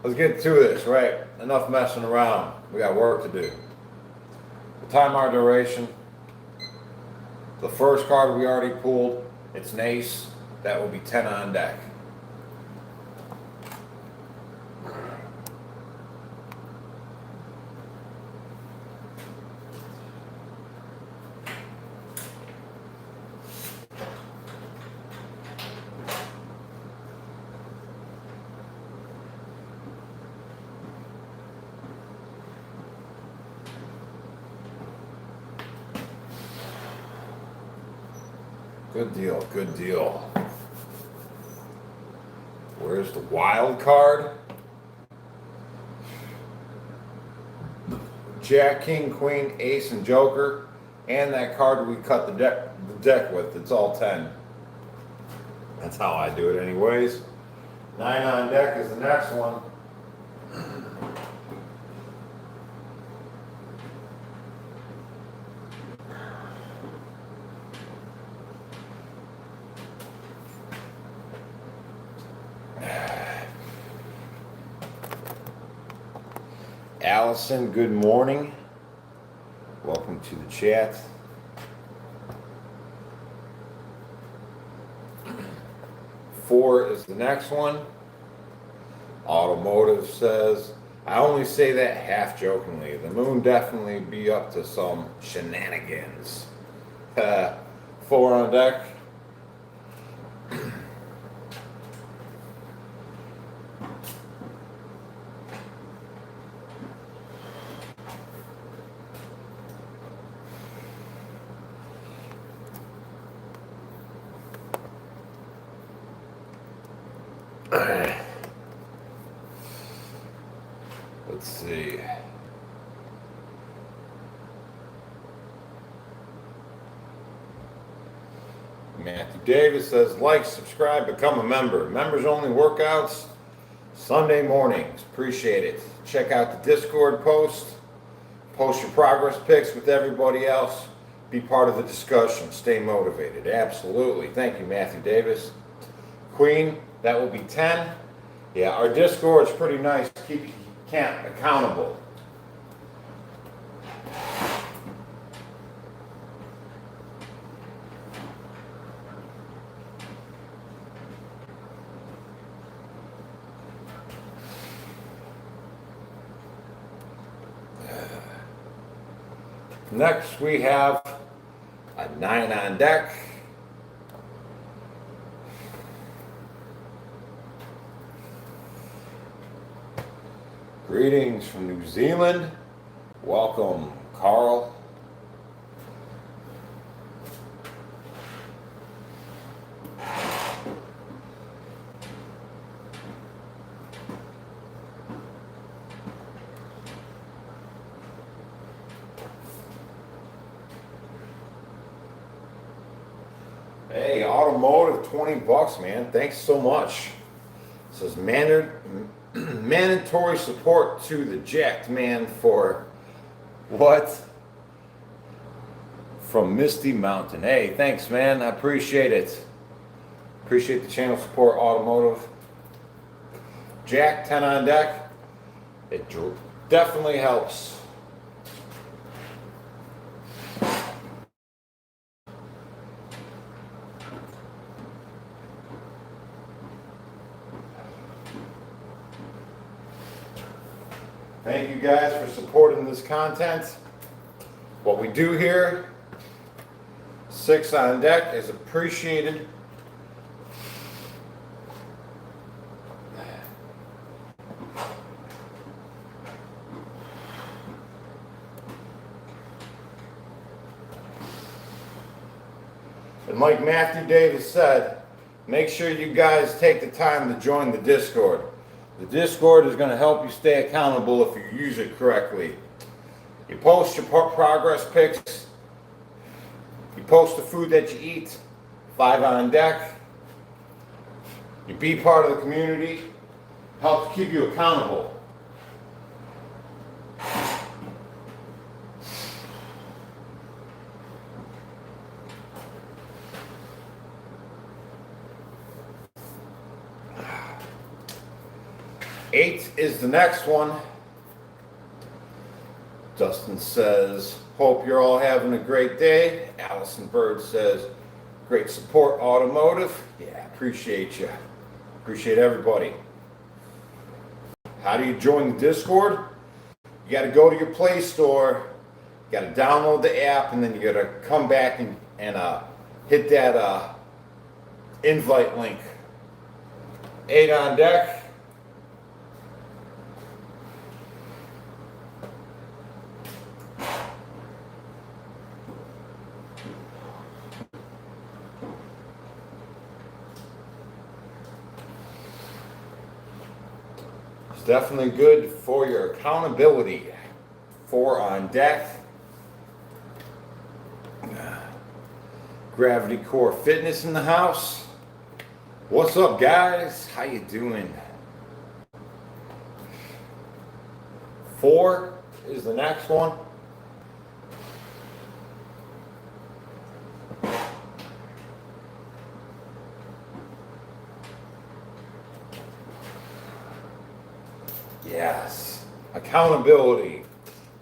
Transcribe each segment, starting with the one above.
Let's get to this, right? Enough messing around. We got work to do. The time our duration. The first card we already pulled, it's an ace. That will be 10 on deck. Good deal, good deal. Where's the wild card? Jack, King, Queen, Ace, and Joker. And that card we cut the deck with. It's all 10. That's how I do it anyways. 9 on deck is the next one. Allison, good morning. Welcome to the chat. Four is the next one. Automotive says, I only say that half jokingly. The moon definitely be up to some shenanigans. 4 on deck. Let's see. Matthew Davis says, like, subscribe, become a member. Members only workouts, Sunday mornings. Appreciate it. Check out the Discord post. Post your progress pics with everybody else. Be part of the discussion. Stay motivated. Absolutely. Thank you, Matthew Davis. Queen, that will be 10. Yeah, our Discord is pretty nice to keep you accountable. Next, we have a 9 on deck. Greetings from New Zealand. Welcome, Carl. Hey, automotive, 20 bucks, man. Thanks so much. It says mandatory support to the jacked man for what? From Misty Mountain. Hey, thanks, man. I appreciate it. Appreciate the channel support, automotive. Jack, 10 on deck. It definitely helps. Thank you guys for supporting this content. What we do here, 6 on deck, is appreciated. And like Matthew Davis said, make sure you guys take the time to join the Discord. The Discord is going to help you stay accountable if you use it correctly. You post your progress pics. You post the food that you eat. 5 on deck. You be part of the community. Helps keep you accountable. 8 is the next one. Dustin says, hope you're all having a great day. Allison Bird says, great support, automotive. Yeah, appreciate you. Appreciate everybody. How do you join the Discord? You got to go to your Play Store. You got to download the app, and then you got to come back and hit that invite link. 8 on deck. It's definitely good for your accountability. 4 on deck. Gravity Core Fitness in the house. What's up, guys? How you doing? 4 is the next one. Yes, accountability.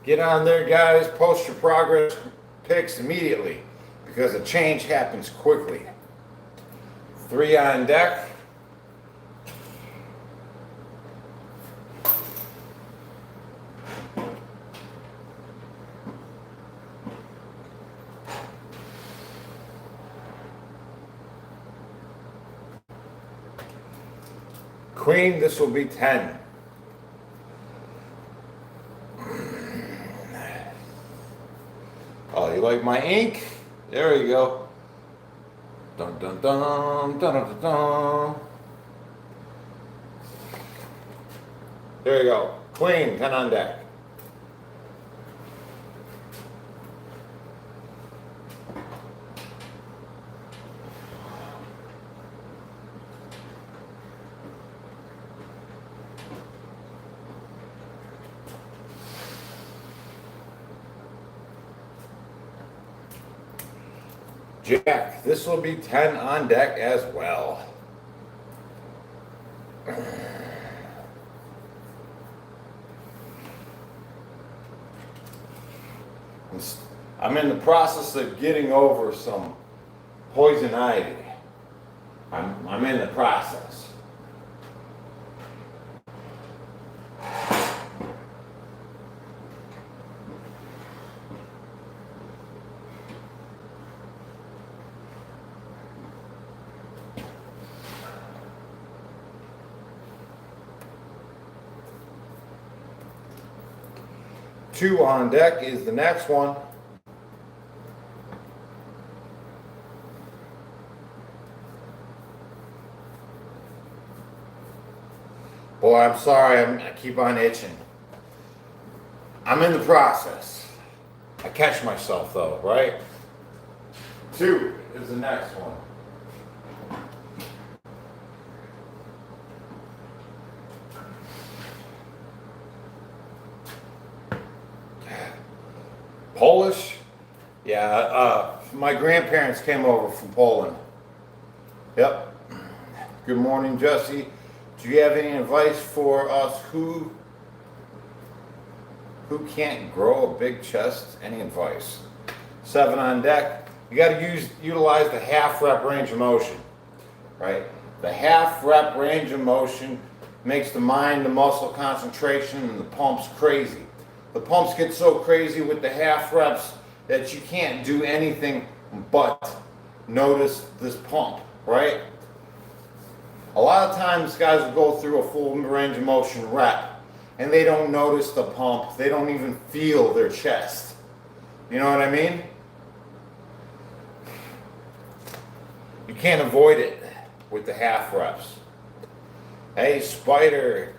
Get on there, guys. Post your progress pics immediately because the change happens quickly. 3 on deck. Queen, this will be 10. Oh, you like my ink? There you go. Dun dun dun dun dun dun. There you go. Queen, 10 on deck. Jack, this will be 10 on deck as well. I'm in the process of getting over some poison ivy. I'm in the process. Two on deck is the next one. Boy, I'm sorry, I keep on itching. I'm in the process. I catch myself though, right? 2 is the next one. Polish? Yeah, my grandparents came over from Poland. Yep. Good morning, Jesse. Do you have any advice for us who can't grow a big chest? Any advice? 7 on deck. You got to utilize the half rep range of motion, right? The half rep range of motion makes the mind, the muscle concentration, and the pumps crazy. The pumps get so crazy with the half reps that you can't do anything but notice this pump, right? A lot of times guys will go through a full range of motion rep and they don't notice the pump. They don't even feel their chest. You know what I mean? You can't avoid it with the half reps. Hey, Spider,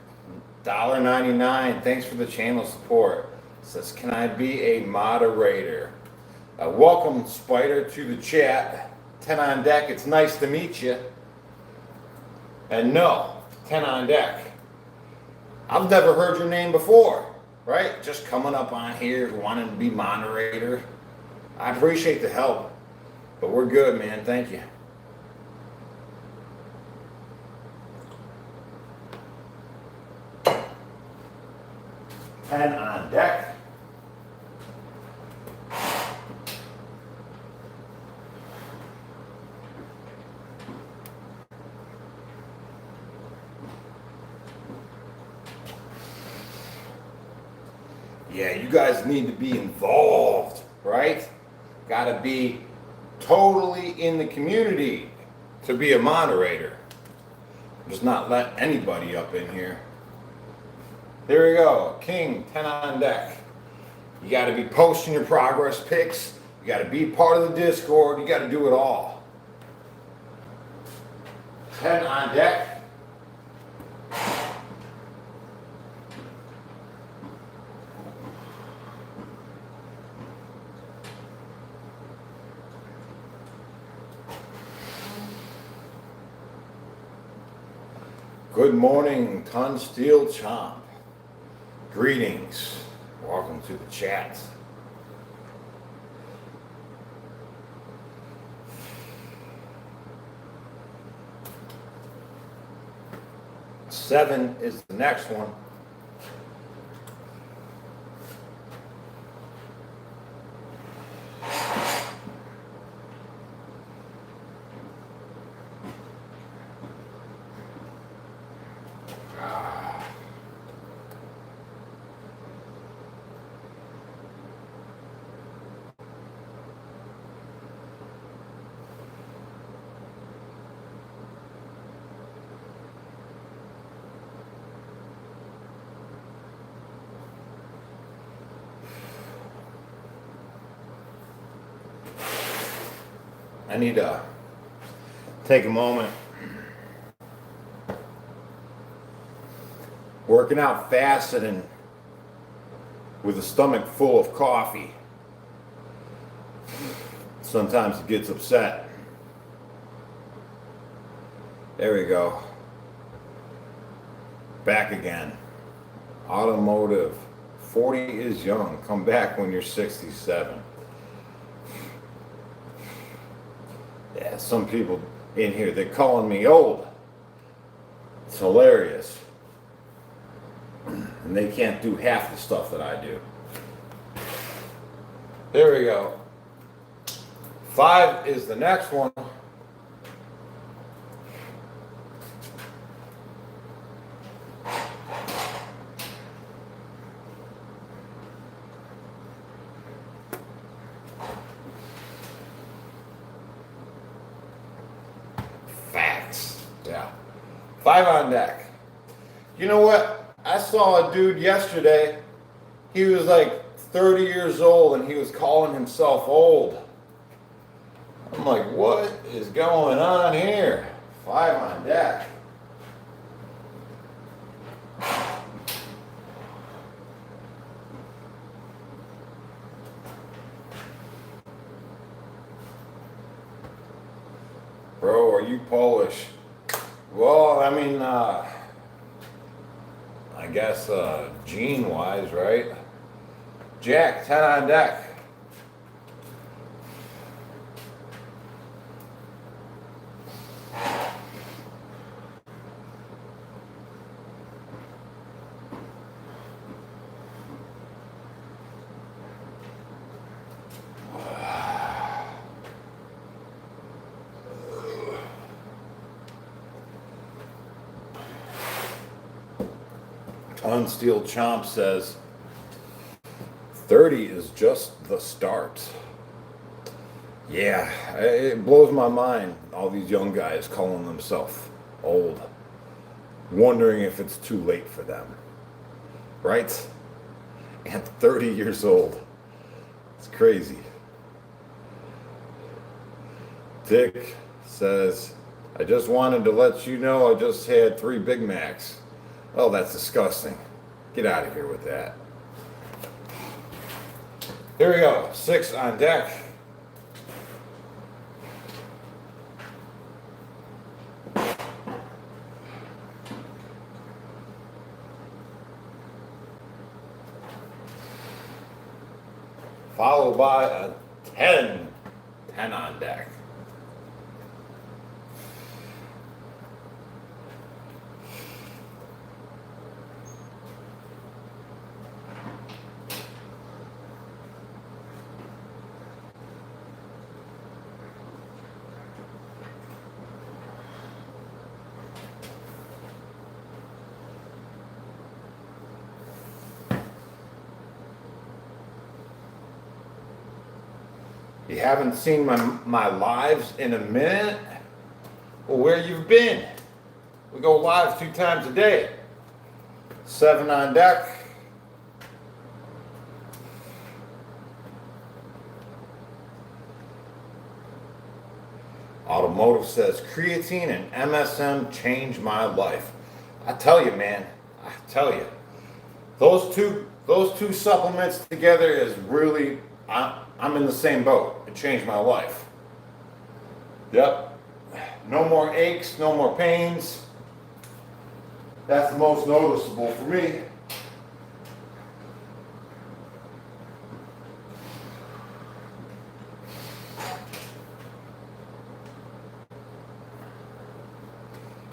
$1.99. Thanks for the channel support. Says, can I be a moderator? Welcome, Spider, to the chat. 10 on deck. It's nice to meet you. And no, 10 on deck. I've never heard your name before, right? Just coming up on here, wanting to be moderator. I appreciate the help, but we're good, man. Thank you. 10 on deck. Yeah, you guys need to be involved, right? Got to be totally in the community to be a moderator. Just not let anybody up in here. There we go, king, 10 on deck. You got to be posting your progress pics. You got to be part of the Discord. You got to do it all. 10 on deck. Good morning, Ton Steel Chomp. Greetings. Welcome to the chat. Seven is the next one. I need to take a moment. Working out fasted and with a stomach full of coffee. Sometimes it gets upset. There we go. Back again. Automotive. 40 is young. Come back when you're 67. Yeah, some people in here, they're calling me old. It's hilarious. And they can't do half the stuff that I do. There we go. 5 is the next one. Facts. Yeah. 5 on deck. You know what? I saw a dude yesterday. He was like 30 years old and he was calling himself old. I'm like, what is going on here? 5 on deck. Bro, are you Polish? Well, I mean, I guess gene-wise, right? Jack, 10 on deck. Unsteel Chomp says 30 is just the start. Yeah, it blows my mind, all these young guys calling themselves old, wondering if it's too late for them, right? At 30 years old, it's crazy. Dick says, I just wanted to let you know I just had 3 Big Macs. Oh, that's disgusting. Get out of here with that. Here we go. 6 on deck. Followed by a 10. 10 on deck. You haven't seen my lives in a minute? Well, where you've been? We go live 2 times a day. 7 on deck. Automotive says creatine and MSM changed my life. I tell you, man, I tell you, those two supplements together is really, I'm in the same boat. It changed my life. Yep. No more aches, no more pains. That's the most noticeable for me.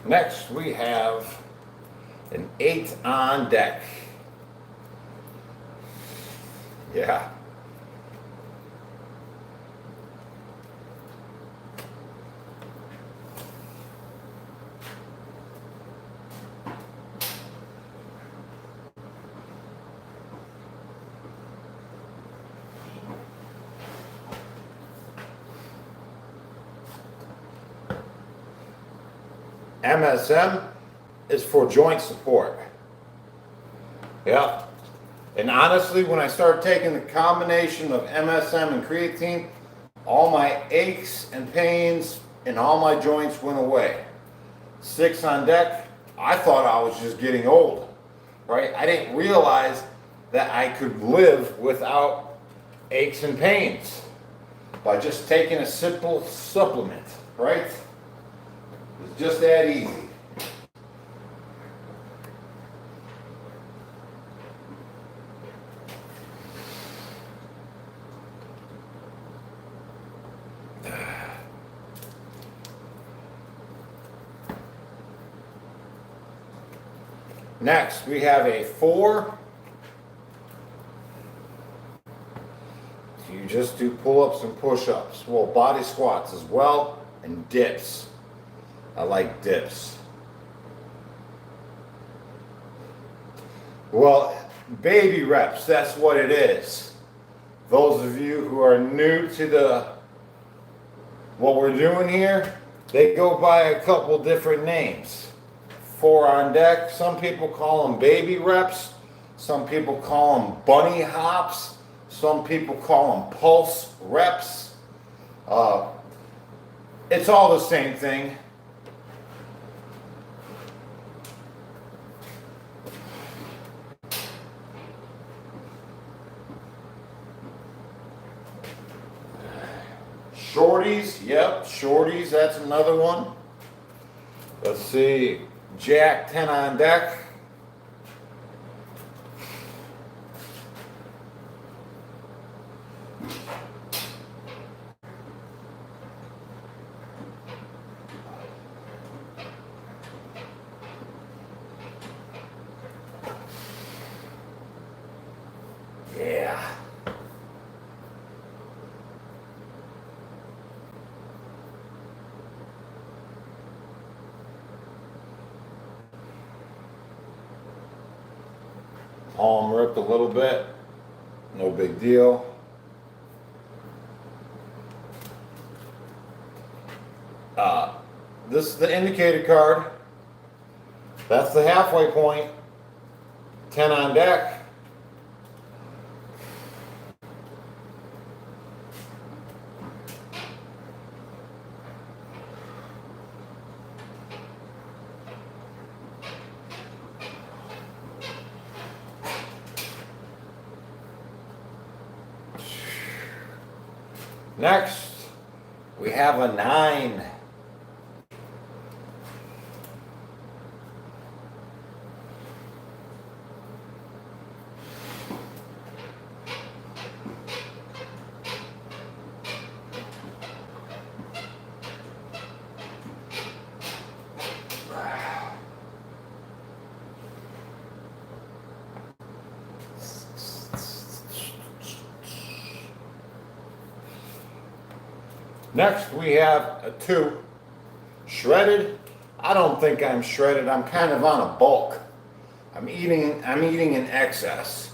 Next, we have an 8 on deck. Yeah. MSM is for joint support. Yeah. And honestly, when I started taking the combination of MSM and creatine, all my aches and pains in all my joints went away. 6 on deck, I thought I was just getting old, right? I didn't realize that I could live without aches and pains by just taking a simple supplement, right? It's just that easy. Next, we have a 4. You just do pull-ups and push-ups. Well, body squats as well, and dips. I like dips. Well, baby reps, that's what it is. Those of you who are new to what we're doing here, they go by a couple different names. 4 on deck, some people call them baby reps, some people call them bunny hops, some people call them pulse reps. It's all the same thing. Shorties, yep, shorties, that's another one. Let's see, jack 10 on deck. Yeah. Arm ripped a little bit, no big deal. This is the indicator card. That's the halfway point. 10 on deck. Next, we have a 9. Next, we have a 2. Shredded. I don't think I'm shredded. I'm kind of on a bulk. I'm eating in excess.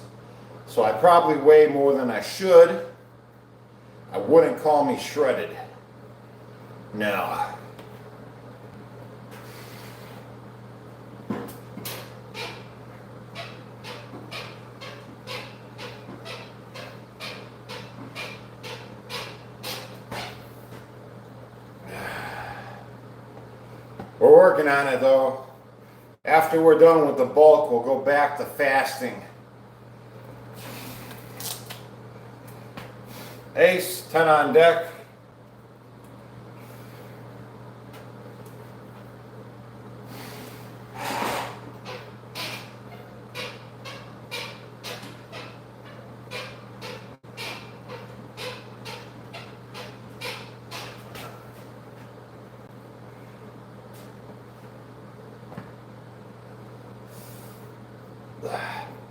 So I probably weigh more than I should. I wouldn't call me shredded. No. We're working on it though. After we're done with the bulk, we'll go back to fasting. Ace, 10 on deck.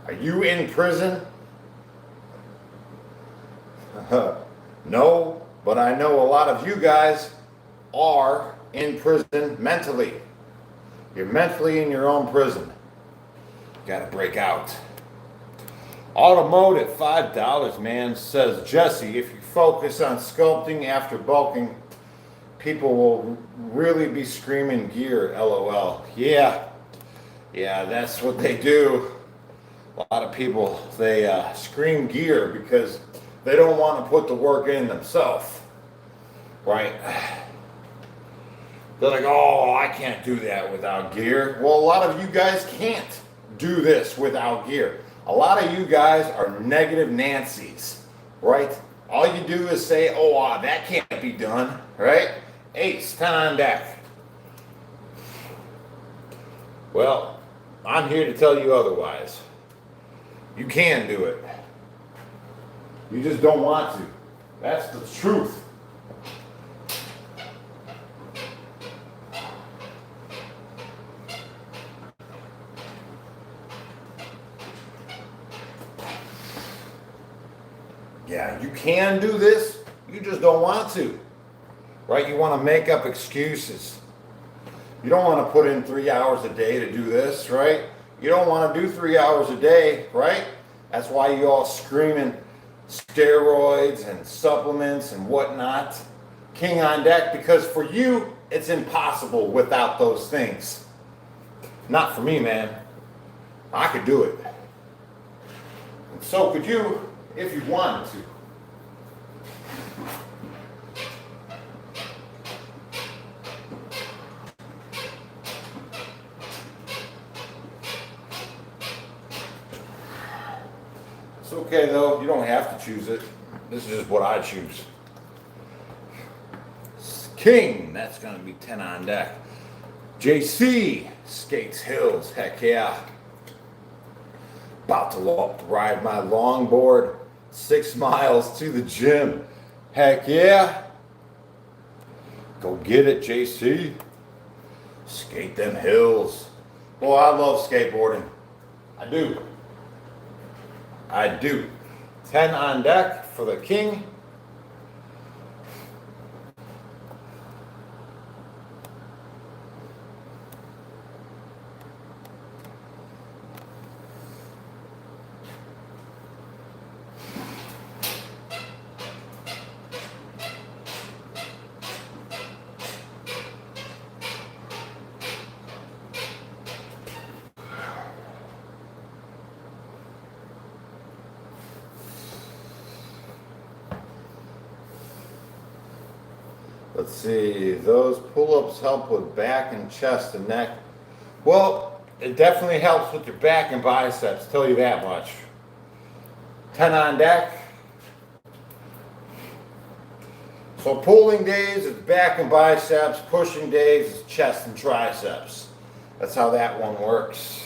Are you in prison? No, but I know a lot of you guys are in prison mentally. You're mentally in your own prison. You gotta break out. Automotive, $5, man, says Jesse. If you focus on sculpting after bulking, people will really be screaming gear, LOL. Yeah, that's what they do. A lot of people, they scream gear because they don't want to put the work in themselves, right? They're like, oh, I can't do that without gear. Well, a lot of you guys can't do this without gear. A lot of you guys are negative Nancy's, right? All you do is say, oh, that can't be done, right? Ace, 10 on deck. Well, I'm here to tell you otherwise. You can do it. You just don't want to. That's the truth. Yeah, you can do this. You just don't want to. Right? You want to make up excuses. You don't want to put in 3 hours a day to do this, right? You don't want to do 3 hours a day, right? That's why you all screaming steroids and supplements and whatnot. King on deck, because for you, it's impossible without those things. Not for me, man. I could do it. And so could you if you wanted to. It's okay though, you don't have to choose it. This is just what I choose. King, that's gonna be 10 on deck. JC skates hills, heck yeah. About to ride my longboard 6 miles to the gym. Heck yeah. Go get it, JC. Skate them hills. Boy, I love skateboarding. I do. 10 on deck for the king. Let's see, those pull-ups help with back and chest and neck. Well, it definitely helps with your back and biceps, tell you that much. 10 on deck. So pulling days is back and biceps, pushing days is chest and triceps. That's how that one works.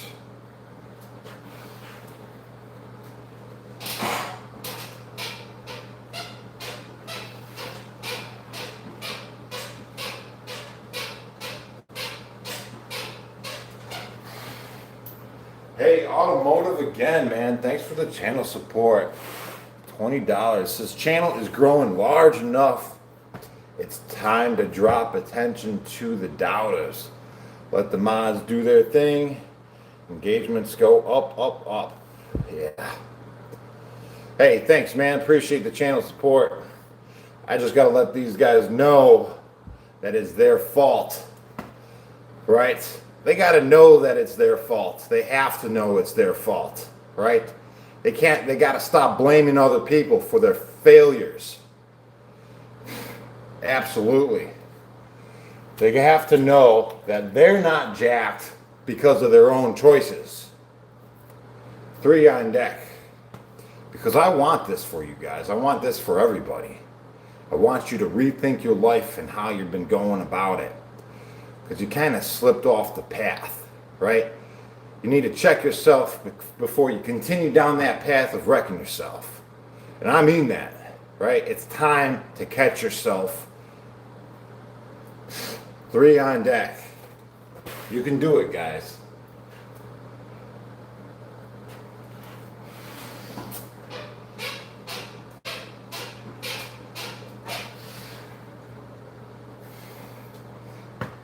Hey, Automotive again, man. Thanks for the channel support. $20. This channel is growing large enough. It's time to drop attention to the doubters. Let the mods do their thing. Engagements go up, up, up. Yeah. Hey, thanks, man. Appreciate the channel support. I just got to let these guys know that it's their fault, right? They got to know that it's their fault. They have to know it's their fault, right? They got to stop blaming other people for their failures. Absolutely. They have to know that they're not jacked because of their own choices. 3 on deck. Because I want this for you guys. I want this for everybody. I want you to rethink your life and how you've been going about it. Because you kind of slipped off the path, right? You need to check yourself before you continue down that path of wrecking yourself. And I mean that, right? It's time to catch yourself. 3 on deck. You can do it, guys.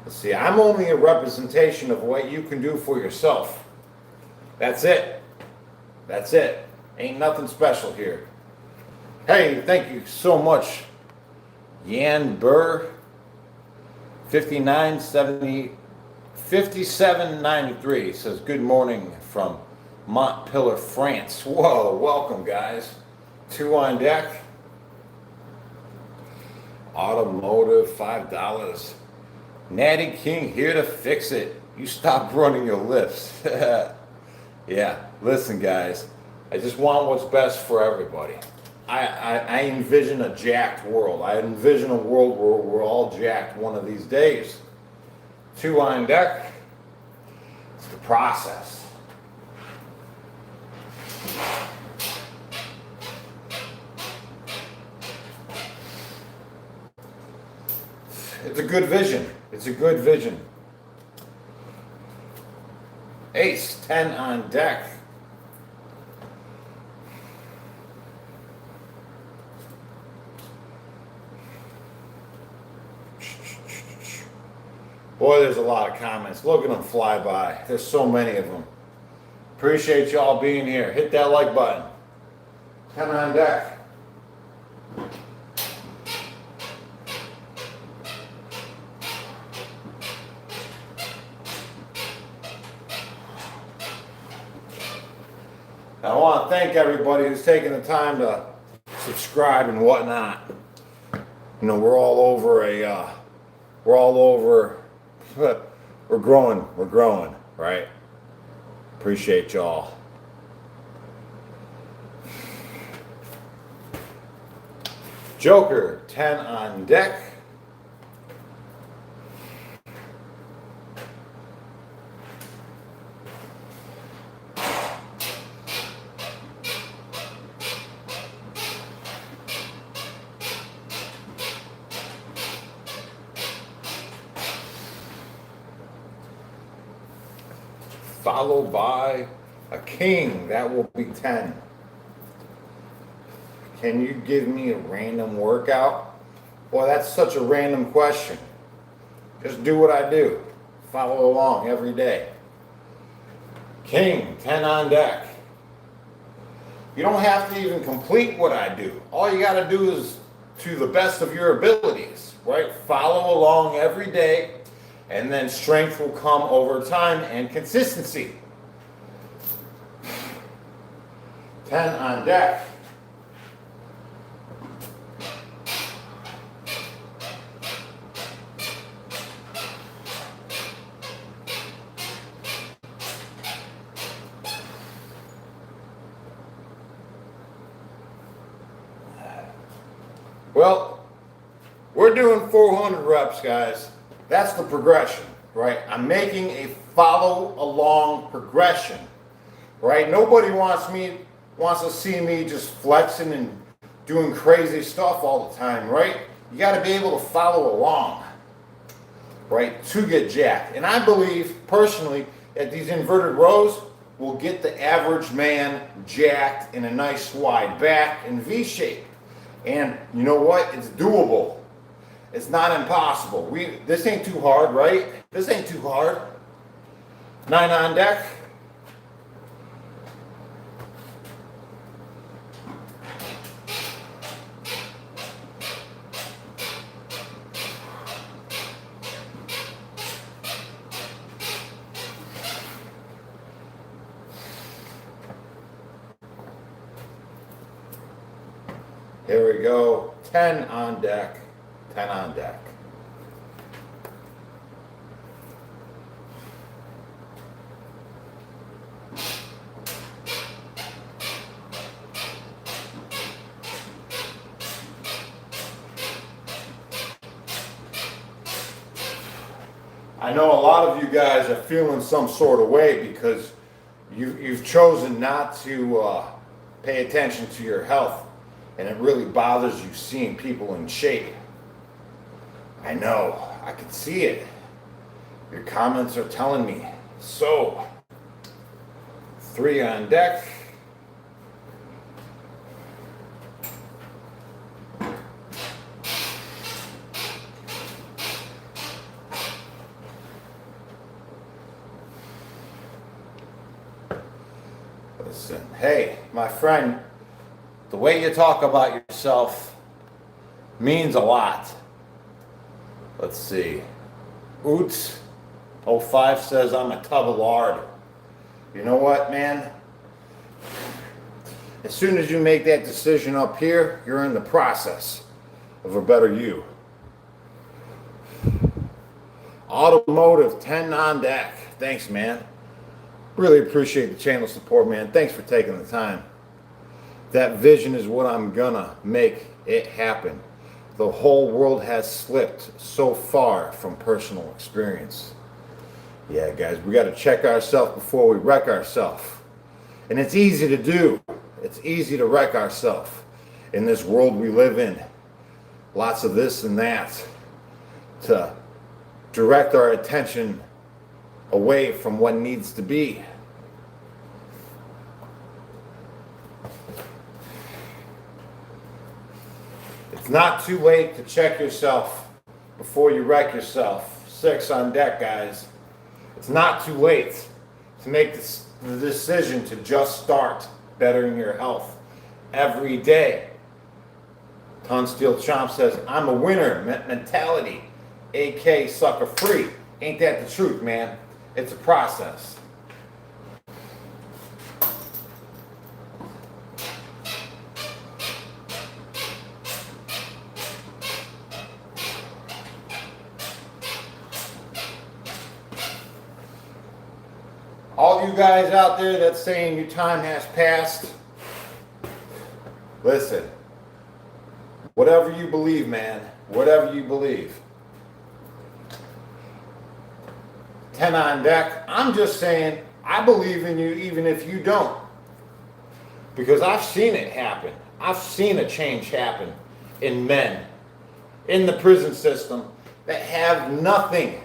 See, I'm only a representation of what you can do for yourself. That's it. That's it. Ain't nothing special here. Hey, thank you so much, Yan Burr, 5793 says, good morning from Montpellier, France. Whoa, welcome, guys. 2 on deck. Automotive, $5. Natty King here to fix it. You stop running your lifts. Yeah, listen, guys. I just want what's best for everybody. I envision a jacked world. I envision a world where we're all jacked one of these days. 2 on deck. It's the process. It's a good vision. It's a good vision. Ace, 10 on deck. Boy, there's a lot of comments. Look at them fly by. There's so many of them. Appreciate y'all being here. Hit that like button. 10 on deck. I want to thank everybody who's taking the time to subscribe and whatnot. You know, we're growing, right? Appreciate y'all. Joker, 10 on deck. Followed by a king. That will be 10. Can you give me a random workout? Well, that's such a random question. Just do what I do. Follow along every day. King, 10 on deck. You don't have to even complete what I do. All you got to do is to the best of your abilities, right? Follow along every day. And then strength will come over time and consistency. 10 on deck. Well, we're doing 400 reps, guys. That's the progression, right? I'm making a follow along progression, right? Nobody wants to see me just flexing and doing crazy stuff all the time, right? You got to be able to follow along, right, to get jacked. And I believe personally that these inverted rows will get the average man jacked in a nice wide back and V shape. And you know what? It's doable. It's not impossible. This ain't too hard, right? This ain't too hard. 9 on deck. Here we go. 10 on deck. 10 on deck. I know a lot of you guys are feeling some sort of way because you've chosen not to pay attention to your health, and it really bothers you seeing people in shape. I know, I can see it. Your comments are telling me. So, 3 on deck. Listen, hey, my friend, the way you talk about yourself means a lot. Let's see. Oots 05 says I'm a tub of lard. You know what, man? As soon as you make that decision up here, you're in the process of a better you. Automotive 10 on deck. Thanks, man. Really appreciate the channel support, man. Thanks for taking the time. That vision is what I'm gonna make it happen. The whole world has slipped so far from personal experience. Yeah, guys, we got to check ourselves before we wreck ourselves. And it's easy to do. It's easy to wreck ourselves in this world we live in. Lots of this and that to direct our attention away from what needs to be. It's not too late to check yourself before you wreck yourself. 6 on deck, guys. It's not too late to make the decision to just start bettering your health every day. Tunsteel Chomp says, I'm a winner mentality. AK sucker free. Ain't that the truth, man? It's a process. All you guys out there that's saying your time has passed, listen, whatever you believe, man, whatever you believe. 10 on deck. I'm just saying, I believe in you even if you don't. Because I've seen it happen. I've seen a change happen in men in the prison system that have nothing,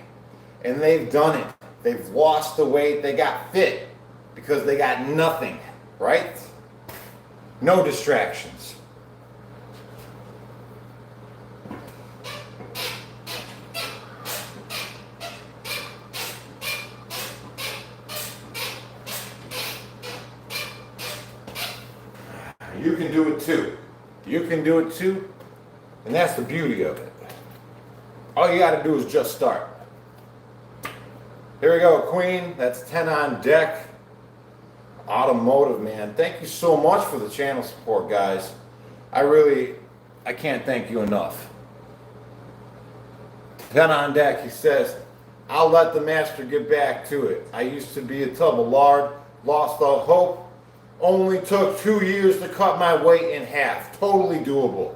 and they've done it. They've lost the weight, they got fit because they got nothing, right? No distractions. You can do it too. You can do it too, and that's the beauty of it. All you got to do is just start. Here we go, Queen. That's 10 on deck. Automotive, man. Thank you so much for the channel support, guys. I can't thank you enough. 10 on deck, he says, I'll let the master get back to it. I used to be a tub of lard, lost all hope. Only took 2 years to cut my weight in half. Totally doable.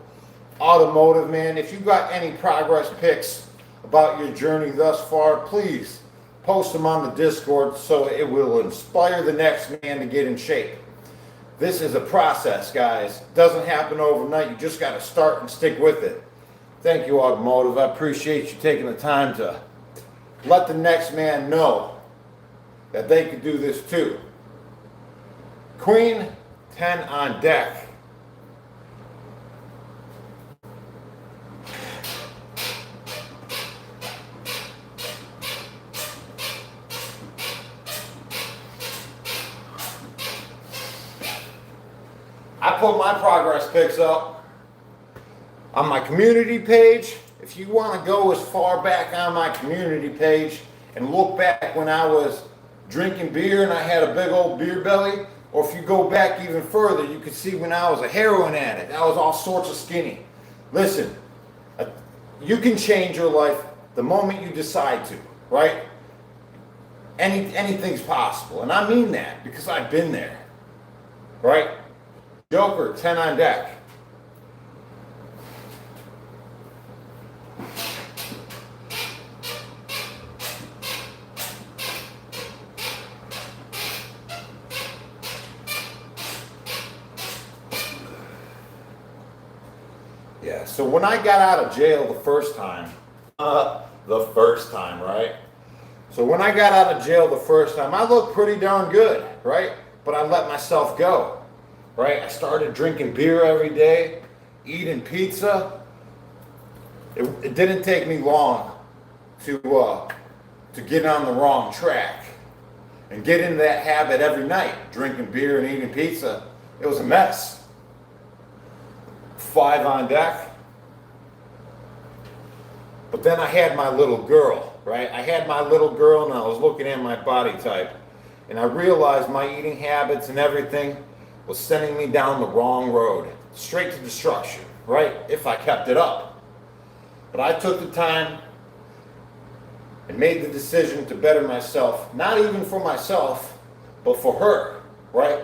Automotive, man. If you got any progress pics about your journey thus far, please post them on the Discord so it will inspire the next man to get in shape. This is a process, guys. It doesn't happen overnight. You just got to start and stick with it. Thank you, Automotive. I appreciate you taking the time to let the next man know that they could do this too. Queen, 10 on deck. I put my progress pics up on my community page. If you want to go as far back on my community page and look back when I was drinking beer and I had a big old beer belly, Or if you go back even further, you can see when I was a heroin addict, I was all sorts of skinny. Listen, you can change your life the moment you decide to, right? Anything's possible. And I mean that because I've been there, right? Joker, 10 on deck. Yeah, so when I got out of jail the first time, right? So when I got out of jail the first time, I looked pretty darn good, right? But I let myself go, right? I started drinking beer every day, eating pizza. It didn't take me long to get on the wrong track and get into that habit every night, drinking beer and eating pizza. It was a mess. 5 on deck. But then I had my little girl, right? I had my little girl and I was looking at my body type. And I realized my eating habits and everything was sending me down the wrong road, straight to destruction, right? If I kept it up. But I took the time and made the decision to better myself, not even for myself, but for her, right?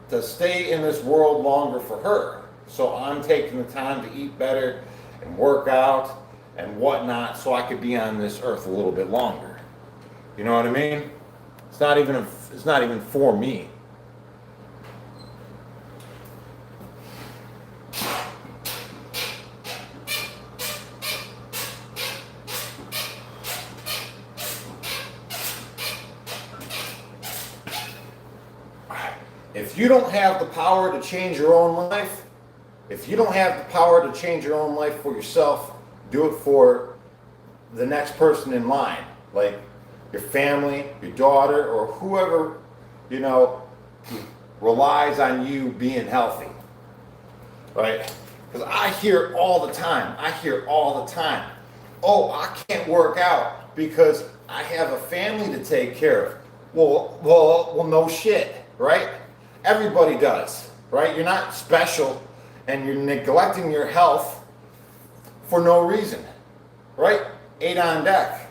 To stay in this world longer for her. So I'm taking the time to eat better and work out and whatnot so I could be on this earth a little bit longer. You know what I mean? It's not even for me. If you don't have the power to change your own life, if you don't have the power to change your own life for yourself, do it for the next person in line, like your family, your daughter, or whoever, you know, relies on you being healthy, right? Because I hear all the time, oh, I can't work out because I have a family to take care of. Well, no shit, right? Everybody does, right? You're not special and you're neglecting your health for no reason, right? 8 on deck.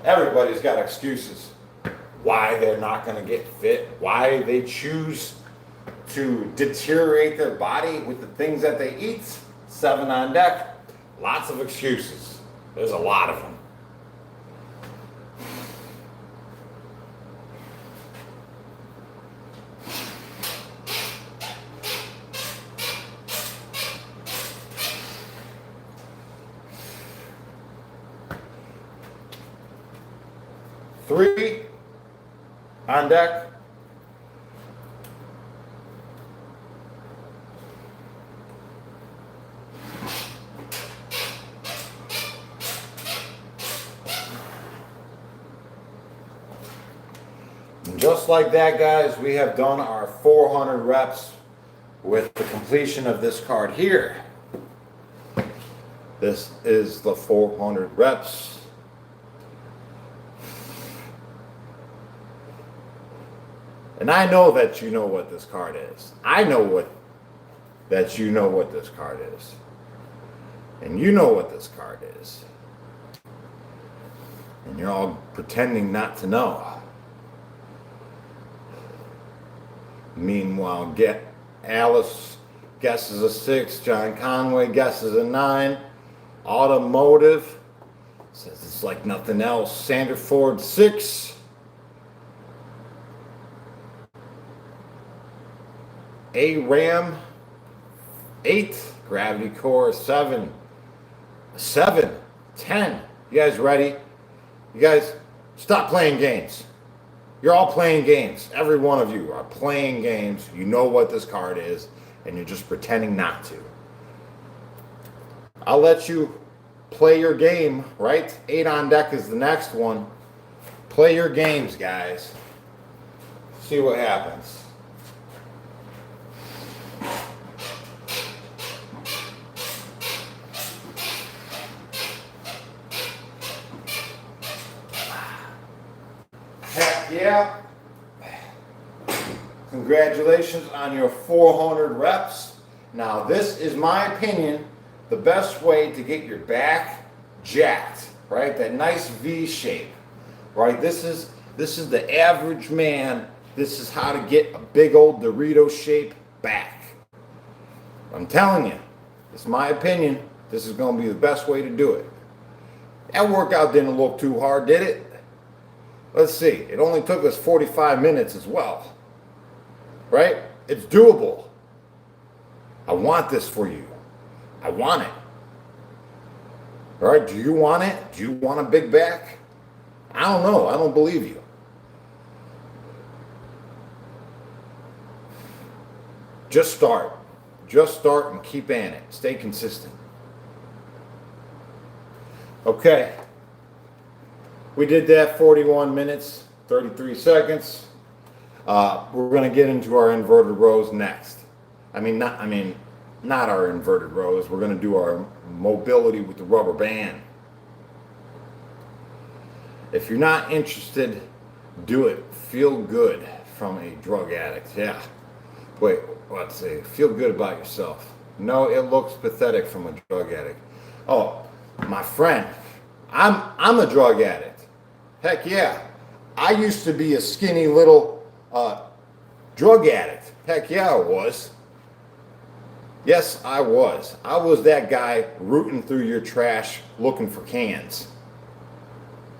Everybody's got excuses why they're not going to get fit, why they choose to deteriorate their body with the things that they eat. 7 on deck. Lots of excuses. There's a lot of them. Three on deck. And just like that, guys, we have done our 400 reps with the completion of this card here. This is the 400 reps. And I know that you know what this card is. I know that you know what this card is. And you know what this card is. And you're all pretending not to know. Meanwhile, Alice guesses a 6. John Conway guesses a 9. Automotive says it's like nothing else. Sandra Ford 6. A Ram 8. Gravity Core 7. 10. You guys ready? You guys stop playing games. You're all playing games. Every one of you are playing games. You know what this card is, and you're just pretending not to. I'll let you play your game, right? 8 on deck is the next one. Play your games, guys. See what happens. yeah, congratulations on your 400 reps. Now this is my opinion, the best way to get your back jacked, right? That nice V shape, right? This is the average man. This is how to get a big old Dorito shape back. I'm telling you, it's my opinion. This is going to be the best way to do it. That workout didn't look too hard, did it? Let's see. It only took us 45 minutes as well. Right? It's doable. I want this for you. I want it. All right? Do you want it? Do you want a big back? I don't know. I don't believe you. Just start. Just start and keep at it. Stay consistent. Okay. We did that 41 minutes, 33 seconds. We're going to get into our inverted rows next. Not our inverted rows. We're going to do our mobility with the rubber band. If you're not interested, do it. Feel good from a drug addict. Yeah. Wait, let's see. Feel good about yourself. No, it looks pathetic from a drug addict. Oh, my friend, I'm a drug addict. Heck yeah. I used to be a skinny little drug addict. Heck yeah, I was. Yes, I was. I was that guy rooting through your trash looking for cans.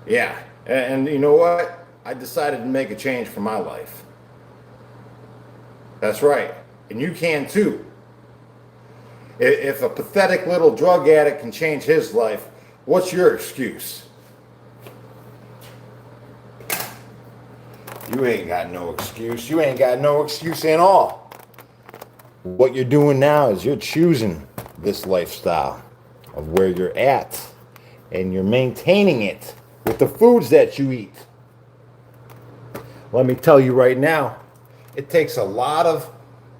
Yeah, and you know what? I decided to make a change for my life. That's right. And you can too. If a pathetic little drug addict can change his life, what's your excuse? You ain't got no excuse. You ain't got no excuse at all. What you're doing now is you're choosing this lifestyle of where you're at, and you're maintaining it with the foods that you eat. Let me tell you right now, it takes a lot of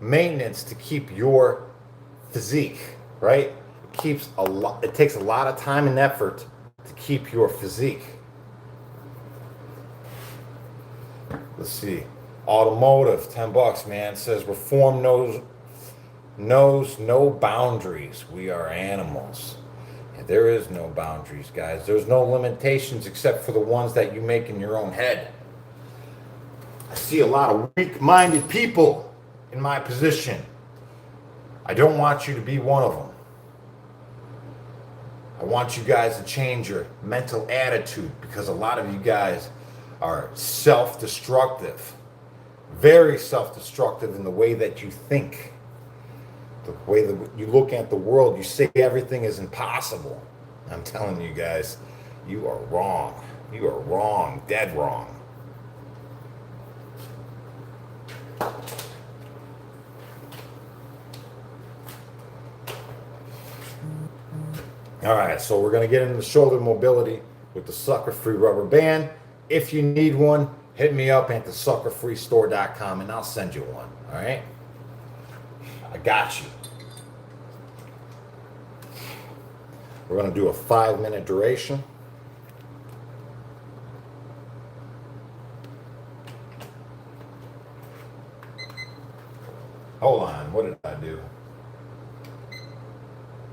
maintenance to keep your physique, right? It takes a lot of time and effort to keep your physique. Let's see. Automotive, $10, man. It says reform knows no boundaries. We are animals. And there is no boundaries, guys. There's no limitations except for the ones that you make in your own head. I see a lot of weak-minded people in my position. I don't want you to be one of them. I want you guys to change your mental attitude, because a lot of you guys are self-destructive. Very self-destructive in the way that you think. The way that you look at the world, you say everything is impossible. I'm telling you guys, you are wrong. You are wrong, dead wrong. All right, so we're going to get into the shoulder mobility with the sucker-free rubber band. If you need one, hit me up at thesuckerfreestore.com and I'll send you one. All right? I got you. We're going to do a 5-minute duration. Hold on, what did I do?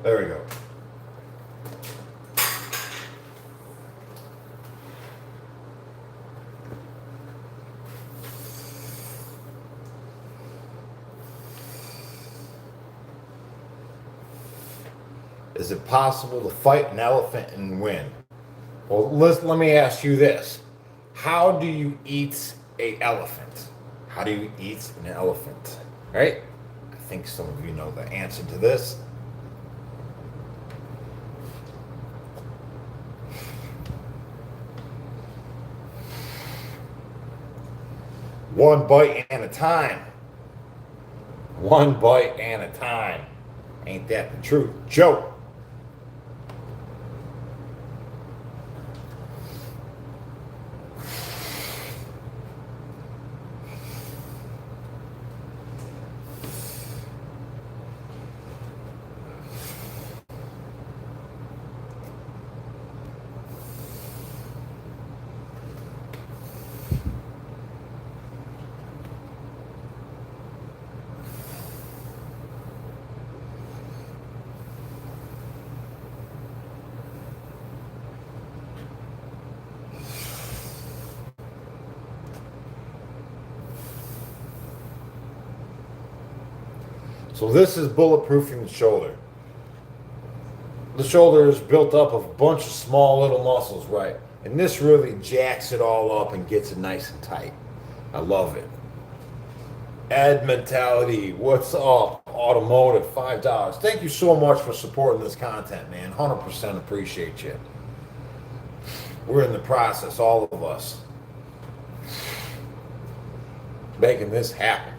There we go. Is it possible to fight an elephant and win? Well, let me ask you this. How do you eat an elephant? How do you eat an elephant? Right? I think some of you know the answer to this. One bite at a time. One bite at a time. Ain't that the truth? Joe. So this is bulletproofing the shoulder. The shoulder is built up of a bunch of small little muscles, right? And this really jacks it all up and gets it nice and tight. I love it. Ed Mentality, what's up? Automotive, $5. Thank you so much for supporting this content, man. 100% appreciate you. We're in the process, all of us, making this happen.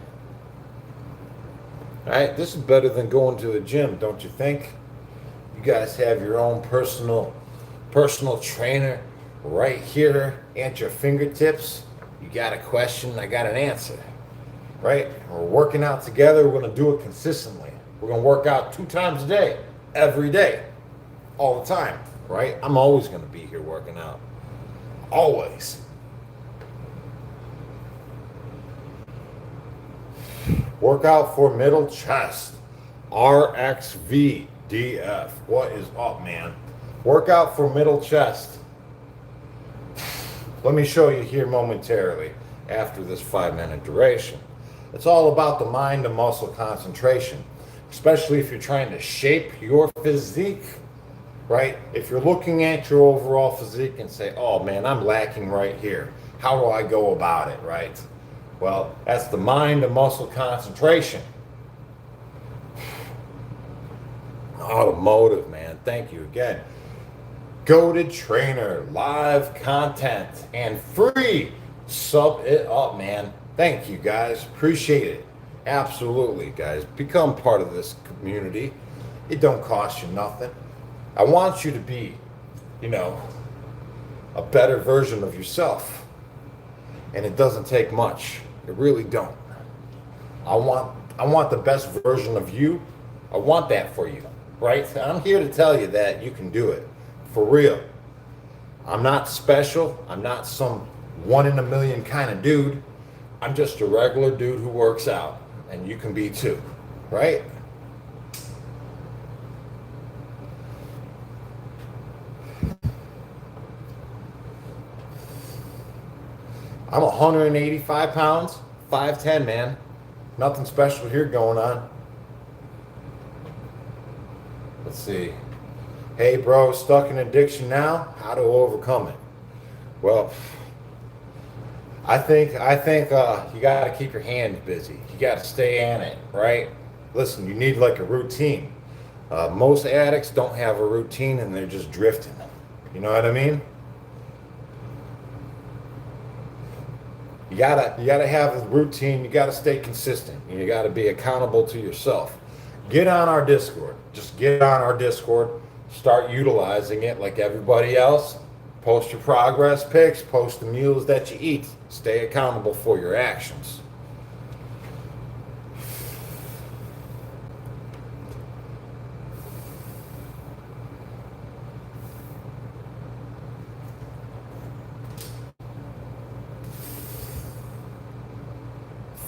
All right, this is better than going to the gym, don't you think? You guys have your own personal trainer right here at your fingertips. You got a question, I got an answer, right? We're working out together. We're going to do it consistently. We're going to work out 2 times a day, every day, all the time, right? I'm always going to be here working out. Always. Workout for middle chest. RXVDF. What is up, man? Workout for middle chest. Let me show you here momentarily after this 5-minute duration. It's all about the mind to muscle concentration, especially if you're trying to shape your physique, right? If you're looking at your overall physique and say, oh man, I'm lacking right here. How do I go about it, right? Well, that's the mind to muscle concentration. Automotive, man. Thank you again. Goated Trainer, live content, and free. Sub it up, man. Thank you, guys. Appreciate it. Absolutely, guys. Become part of this community. It don't cost you nothing. I want you to be, a better version of yourself. And it doesn't take much. It really don't. I want the best version of you. I want that for you, right? I'm here to tell you that you can do it. For real. I'm not special. I'm not some 1 in a million kind of dude. I'm just a regular dude who works out. And you can be too, right? I'm 185 pounds, 5'10", man. Nothing special here going on. Let's see. Hey bro, stuck in addiction now? How to overcome it? Well, I think you got to keep your hands busy. You got to stay in it, right? Listen, you need like a routine. Most addicts don't have a routine and they're just drifting. You know what I mean? You gotta have a routine. You gotta stay consistent. You gotta be accountable to yourself. Get on our Discord. Just get on our Discord. Start utilizing it like everybody else. Post your progress pics. Post the meals that you eat. Stay accountable for your actions.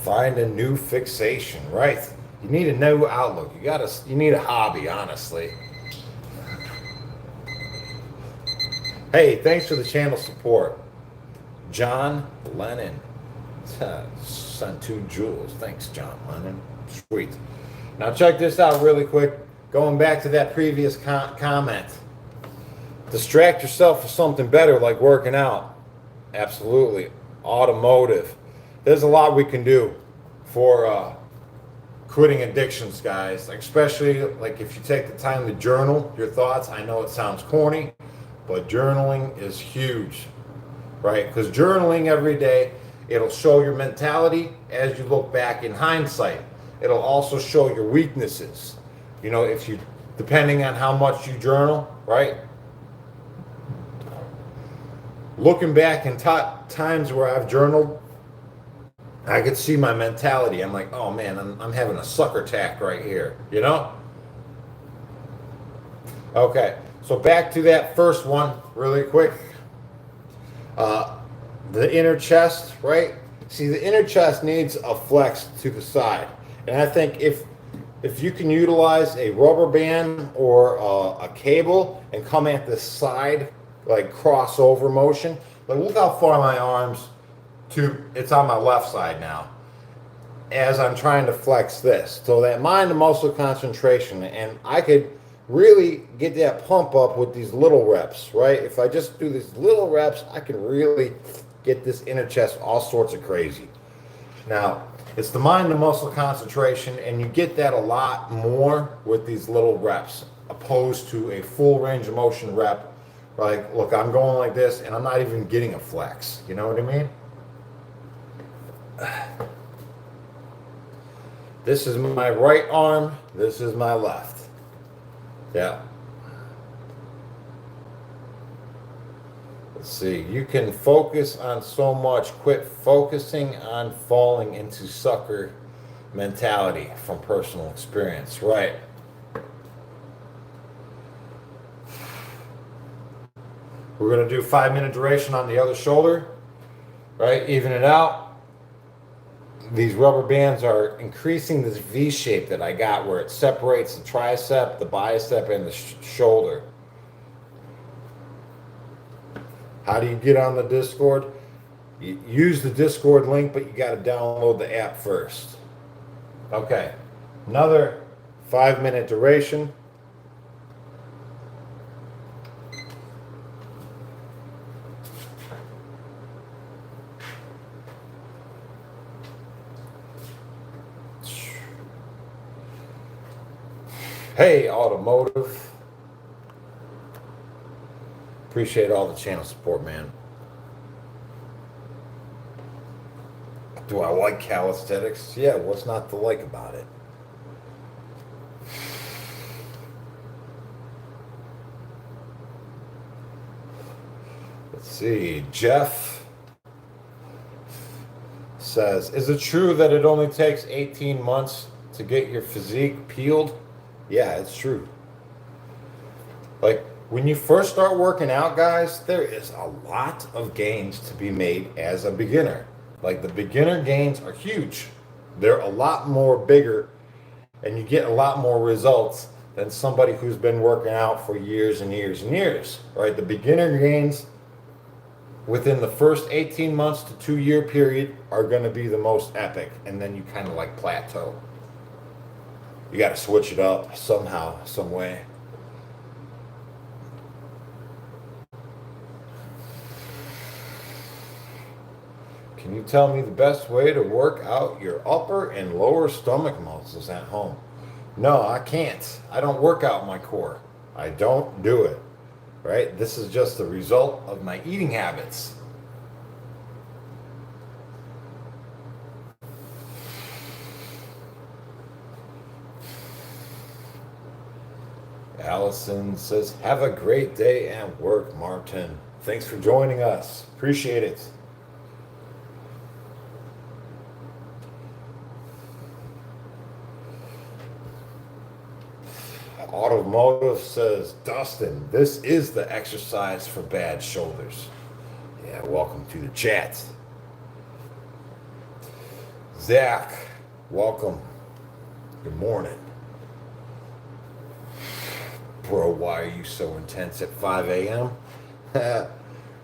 Find a new fixation, right? You need a new outlook. You need a hobby, honestly. Hey, thanks for the channel support. John Lennon sent 2 jewels. Thanks, John Lennon. Sweet. Now check this out really quick. Going back to that previous comment. Distract yourself with something better like working out. Absolutely. Automotive. There's a lot we can do for quitting addictions, guys. Especially like if you take the time to journal your thoughts. I know it sounds corny, but journaling is huge, right? Because journaling every day, it'll show your mentality as you look back in hindsight. It'll also show your weaknesses. If you, depending on how much you journal, right? Looking back in times where I've journaled, I could see my mentality. I'm like, oh man, I'm having a sucker attack right here, Okay, so back to that first one really quick. The inner chest, right? See, the inner chest needs a flex to the side. And I think if you can utilize a rubber band or a cable and come at the side, like crossover motion, like look how far my arms it's on my left side now. as I'm trying to flex this. So that mind to muscle concentration, and I could really get that pump up with these little reps, right? If I just do these little reps, I can really get this inner chest all sorts of crazy. Now, it's the mind to muscle concentration, and you get that a lot more with these little reps opposed to a full range of motion rep. Like, look, I'm going like this, and I'm not even getting a flex. You know what I mean? This is my right arm. This is my left. Yeah. Let's see. You can focus on so much. Quit focusing on falling into sucker mentality from personal experience. Right. We're going to do 5-minute duration on the other shoulder. Right. Even it out. These rubber bands are increasing this V shape that I got where it separates the tricep, the bicep, and the shoulder. How do you get on the Discord? You use the Discord link, but you got to download the app first. Okay, another 5-minute duration. Hey, Automotive. Appreciate all the channel support, man. Do I like calisthenics? Yeah, what's not to like about it? Let's see. Jeff says, is it true that it only takes 18 months to get your physique peeled? Yeah, it's true. Like, when you first start working out, guys, there is a lot of gains to be made as a beginner. Like, the beginner gains are huge. They're a lot more bigger, and you get a lot more results than somebody who's been working out for years and years and years, right? The beginner gains within the first 18 months to 2-year period are going to be the most epic, and then you kind of like plateau. You got to switch it up somehow, some way. Can you tell me the best way to work out your upper and lower stomach muscles at home? No, I can't. I don't work out my core. I don't do it, right? This is just the result of my eating habits. Allison says, have a great day at work, Martin. Thanks for joining us. Appreciate it. Automotive says, Dustin, this is the exercise for bad shoulders. Yeah, welcome to the chat. Zach, welcome. Good morning. Bro, why are you so intense at 5 a.m.?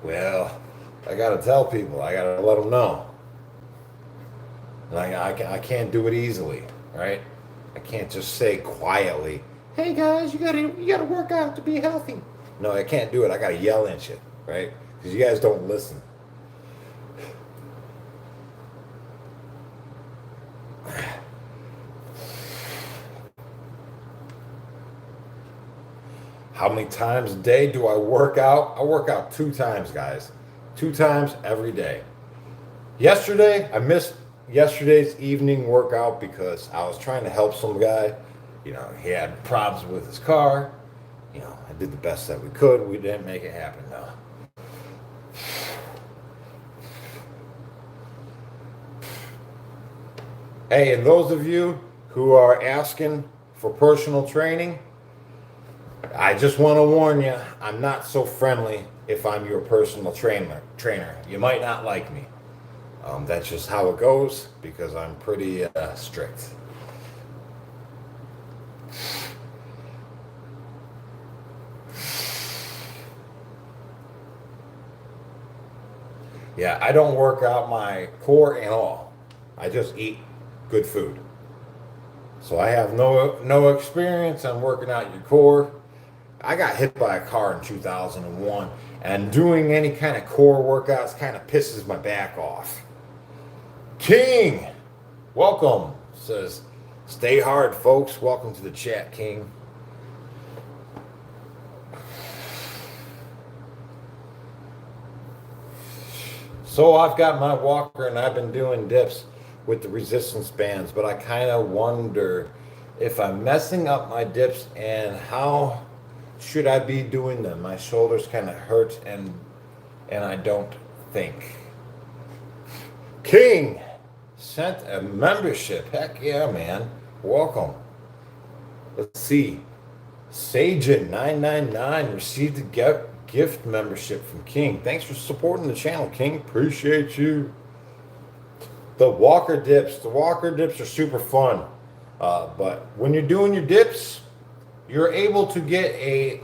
Well, I gotta tell people. I gotta let them know. And I can't do it easily, right? I can't just say quietly, hey guys, you gotta work out to be healthy. No, I can't do it. I gotta yell at you, right? Because you guys don't listen. How many times a day do I work out? I work out 2 times, guys. 2 times every day. Yesterday, I missed yesterday's evening workout because I was trying to help some guy. You know, he had problems with his car. You know, I did the best that we could. We didn't make it happen, though. Hey, and those of you who are asking for personal training, I just want to warn you, I'm not so friendly if I'm your personal trainer. You might not like me. That's just how it goes because I'm pretty strict. Yeah, I don't work out my core at all. I just eat. good food. So I have no experience on working out your core. I got hit by a car in 2001, and doing any kind of core workouts kind of pisses my back off. King, welcome, says, stay hard, folks. Welcome to the chat, King. So I've got my walker and I've been doing dips with the resistance bands, but I kind of wonder if I'm messing up my dips and how should I be doing them. My shoulders kind of hurt and I don't think. King sent a membership. Heck yeah, man. Welcome. Let's see. Sajin999 received a gift membership from King. Thanks for supporting the channel, King. Appreciate you. The walker dips are super fun. But when you're doing your dips, you're able to get a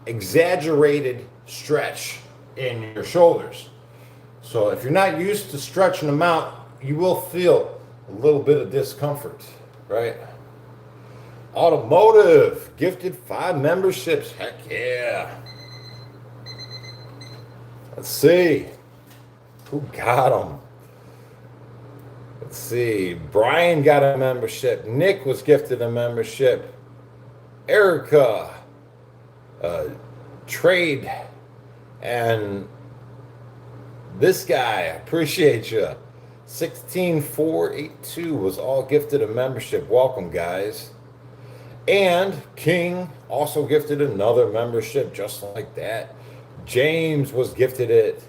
exaggerated stretch in your shoulders. So if you're not used to stretching them out, you will feel a little bit of discomfort, right? Automotive gifted 5 memberships. Heck yeah. Let's see who got them. Let's see. Brian got a membership. Nick was gifted a membership. Erica, Trade, and this guy, appreciate you. 16482 was all gifted a membership. Welcome, guys. And King also gifted another membership just like that. James was gifted it.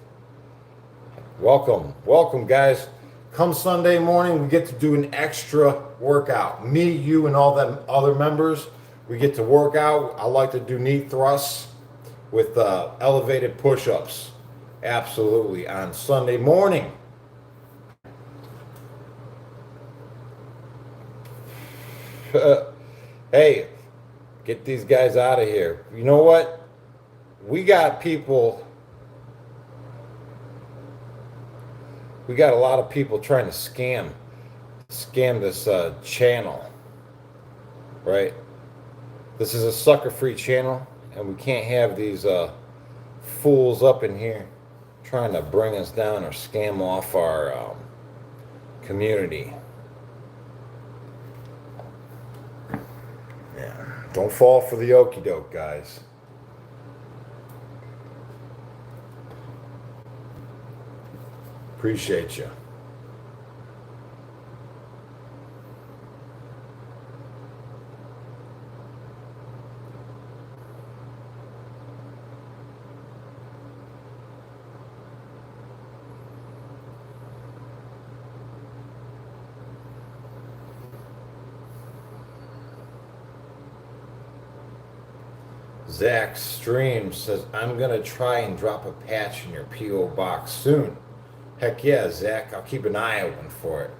Welcome, guys. Come Sunday morning, we get to do an extra workout. Me, you, and all them other members, we get to work out. I like to do knee thrusts with elevated push-ups. Absolutely, on Sunday morning. Hey, get these guys out of here. You know what? We got a lot of people trying to scam this channel, right? This is a sucker-free channel, and we can't have these fools up in here trying to bring us down or scam off our community. Yeah, don't fall for the okie doke, guys. Appreciate you. Zach Stream says, I'm going to try and drop a patch in your P.O. box soon. Heck yeah, Zach. I'll keep an eye open for it.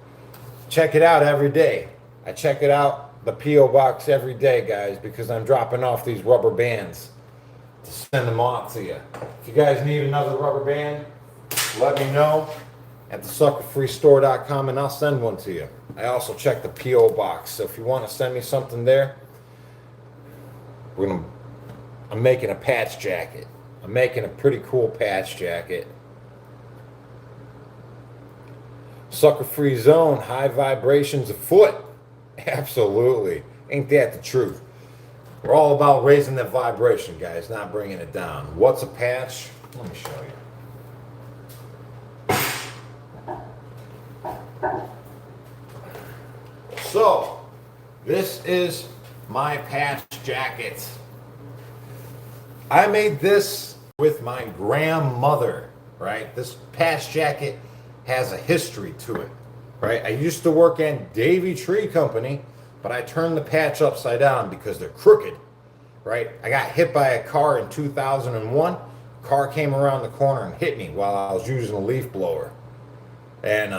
Check it out every day. I check it out, the P.O. box, every day, guys, because I'm dropping off these rubber bands to send them off to you. If you guys need another rubber band, let me know at thesuckerfreestore.com and I'll send one to you. I also check the P.O. box, so if you want to send me something there, I'm making a patch jacket. I'm making a pretty cool patch jacket. Sucker Free Zone, high vibrations afoot. Absolutely. Ain't that the truth? We're all about raising that vibration, guys, not bringing it down. What's a patch? Let me show you. So, this is my patch jacket. I made this with my grandmother, right? This patch jacket has a history to it, right? I used to work at Davy Tree Company, but I turned the patch upside down because they're crooked, right? I got hit by a car in 2001. Car came around the corner and hit me while I was using a leaf blower. And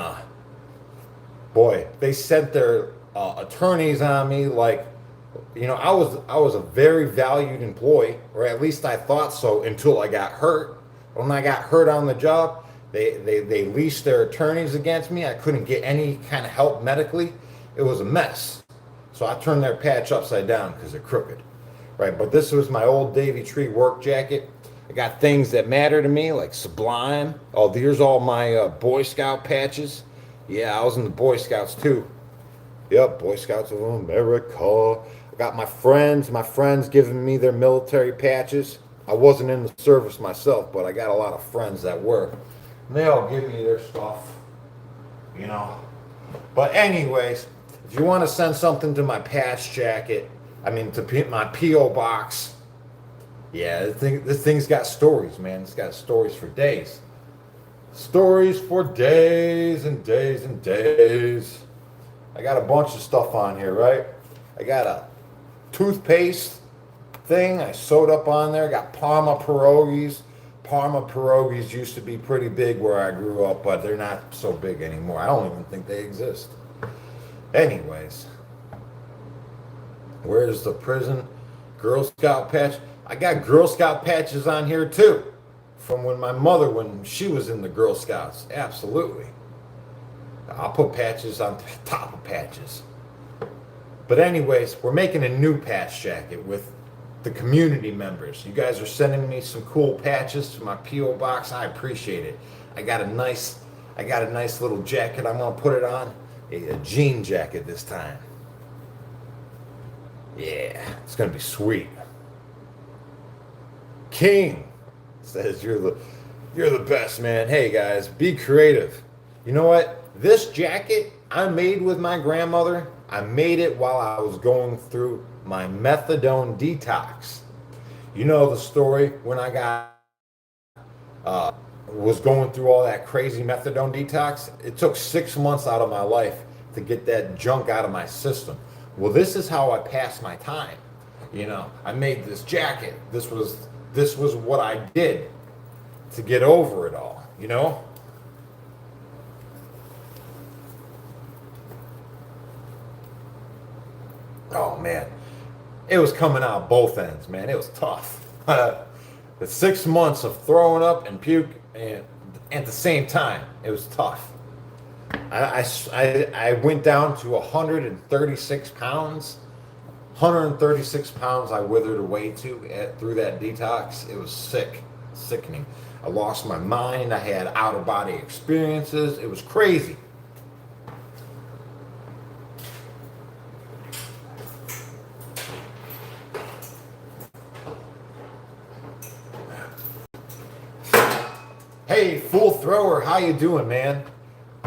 boy, they sent their attorneys on me like, you know, I was a very valued employee, or at least I thought so until I got hurt. When I got hurt on the job, They leashed their attorneys against me. I couldn't get any kind of help medically. It was a mess. So I turned their patch upside down because they're crooked. Right, but this was my old Davy Tree work jacket. I got things that matter to me, like Sublime. Oh, here's all my Boy Scout patches. Yeah, I was in the Boy Scouts too. Yep, Boy Scouts of America. I got my friends giving me their military patches. I wasn't in the service myself, but I got a lot of friends that were. And they all give me their stuff, you know. But anyways, if you want to send something to my patch jacket, to my P.O. box, yeah, this thing's got stories, man. It's got stories for days. Stories for days and days and days. I got a bunch of stuff on here, right? I got a toothpaste thing I sewed up on there. Got Parma pierogies. Parma pierogies used to be pretty big where I grew up, but they're not so big anymore. I don't even think they exist. Anyways, where's the prison Girl Scout patch? I got Girl Scout patches on here too, from when she was in the Girl Scouts. Absolutely. I'll put patches on top of patches. But anyways, we're making a new patch jacket with the community members. You guys are sending me some cool patches to my P.O. box. I appreciate it. I got a nice little jacket. I'm gonna put it on. A jean jacket this time. Yeah, it's gonna be sweet. King says you're the best, man. Hey guys, be creative. You know what? This jacket I made with my grandmother. I made it while I was going through my methadone detox. You know the story when I was going through all that crazy methadone detox. It took 6 months out of my life to get that junk out of my system. Well, this is how I passed my time. You know, I made this jacket. This was what I did to get over it all, you know? Oh man, it was coming out both ends, man. It was tough. The 6 months of throwing up and puke and at the same time, it was tough. I went down to 136 pounds. 136 pounds I withered away through that detox. It was sickening. I lost my mind. I had out-of-body experiences. It was crazy. Hey, Full Thrower, how you doing, man?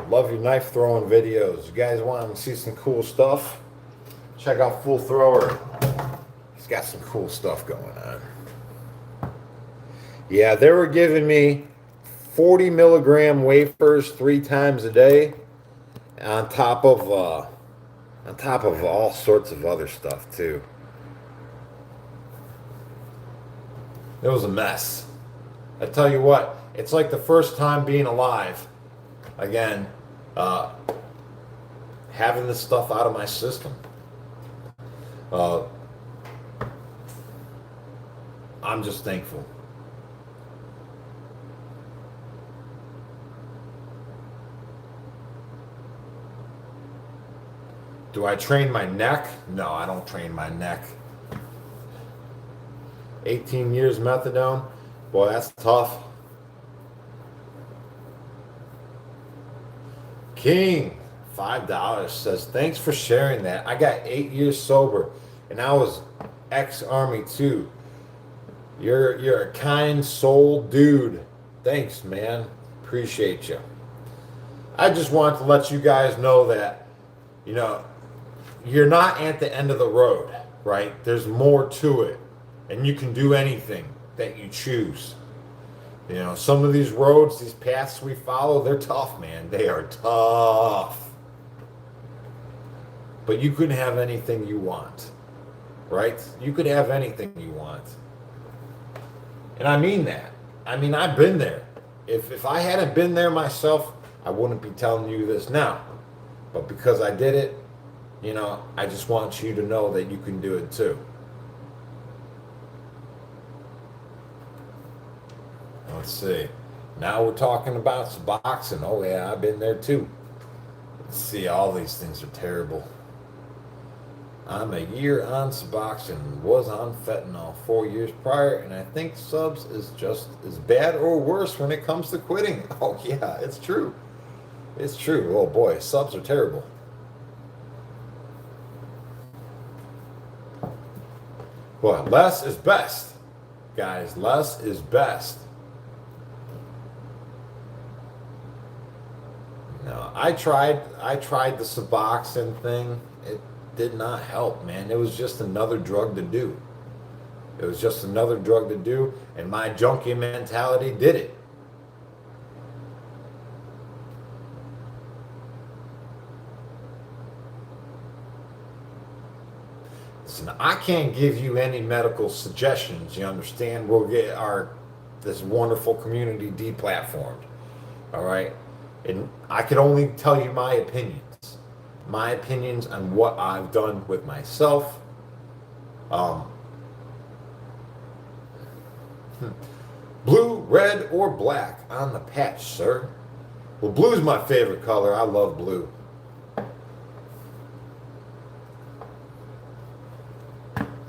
Love your knife throwing videos. You guys want to see some cool stuff? Check out Full Thrower. He's got some cool stuff going on. Yeah, they were giving me 40 milligram wafers 3 times a day, on top of all sorts of other stuff too. It was a mess. I tell you what, it's like the first time being alive again, having this stuff out of my system. I'm just thankful. Do I train my neck? No, I don't train my neck. 18 years methadone? Boy, that's tough. King, $5 says, thanks for sharing that. I got 8 years sober, and I was ex-Army too. You're a kind soul dude. Thanks, man. Appreciate you. I just wanted to let you guys know that, you know, you're not at the end of the road, right? There's more to it, and you can do anything that you choose. You know, some of these roads, these paths we follow, they're tough, man. They are tough. But you can have anything you want, right? You could have anything you want. And I mean that. I mean, I've been there. If I hadn't been there myself, I wouldn't be telling you this now. But because I did it, you know, I just want you to know that you can do it too. Let's see. Now we're talking about Suboxone. Oh yeah, I've been there too. Let's see, all these things are terrible. I'm a year on Suboxone, was on fentanyl 4 years prior, and I think subs is just as bad or worse when it comes to quitting. Oh yeah, it's true. It's true. Oh boy, subs are terrible. But less is best, guys. Less is best. No, I tried the Suboxone thing. It did not help, man. It was just another drug to do. It was just another drug to do, and my junkie mentality did it. Listen, I can't give you any medical suggestions, you understand? We'll get this wonderful community deplatformed. All right? And I can only tell you my opinions. My opinions on what I've done with myself. Blue, red, or black on the patch, sir? Well, blue's my favorite color. I love blue.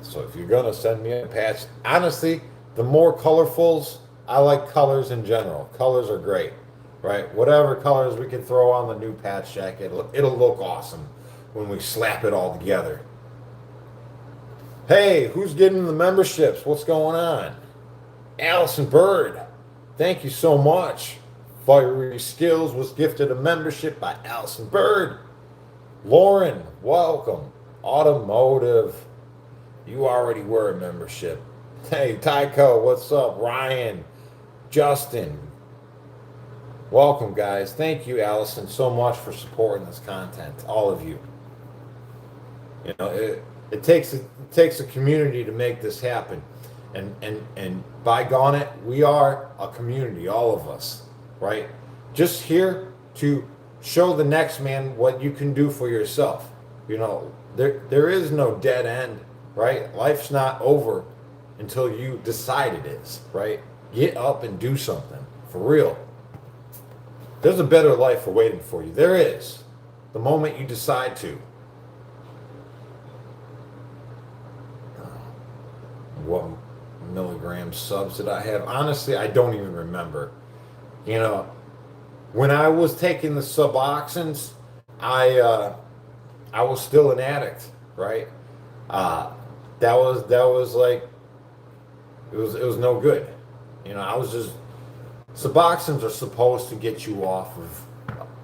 So if you're gonna send me a patch, honestly, the more colorfuls, I like colors in general. Colors are great, right? Whatever colors we can throw on the new patch jacket, it'll look awesome when we slap it all together. Hey, who's getting the memberships? What's going on? Allison Bird, thank you so much. Fiery Skills was gifted a membership by Allison Bird. Lauren, welcome. Automotive, you already were a membership. Hey, Tycho, what's up? Ryan, Justin, welcome, guys. Thank you, Allison, so much for supporting this content. All of you. You know, it takes a community to make this happen, and by gone it, we are a community, all of us, right? Just here to show the next man what you can do for yourself. You know, there is no dead end, right? Life's not over until you decide it is, right? Get up and do something, for real. There's a better life awaiting for you. There is. The moment you decide to. What milligram subs did I have? Honestly, I don't even remember. You know, when I was taking the Suboxones, I was still an addict, right? That was like, it was no good. You know, I was just, Suboxones are supposed to get you off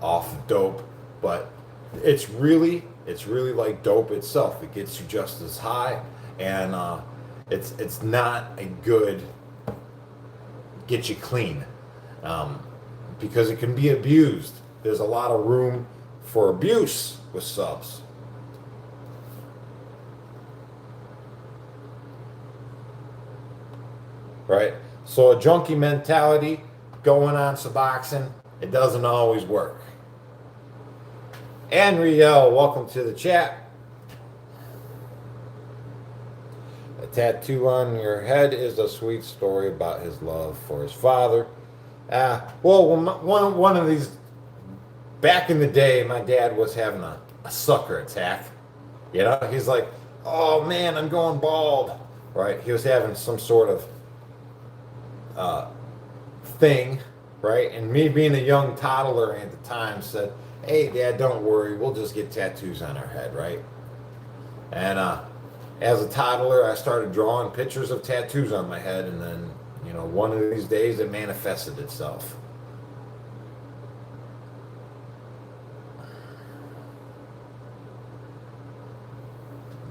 of dope, but it's really like dope itself. It gets you just as high, and it's not a good get you clean, because it can be abused. There's a lot of room for abuse with subs. Right? So a junkie mentality going on Suboxone, it doesn't always work. Anriel, welcome to the chat. A tattoo on your head is a sweet story about his love for his father. Well, one of these, back in the day, my dad was having a sucker attack. You know, he's like, oh man, I'm going bald. Right? He was having some sort of thing, right? And me being a young toddler at the time said, hey dad, don't worry, we'll just get tattoos on our head, right? And as a toddler, I started drawing pictures of tattoos on my head, and then, you know, one of these days it manifested itself.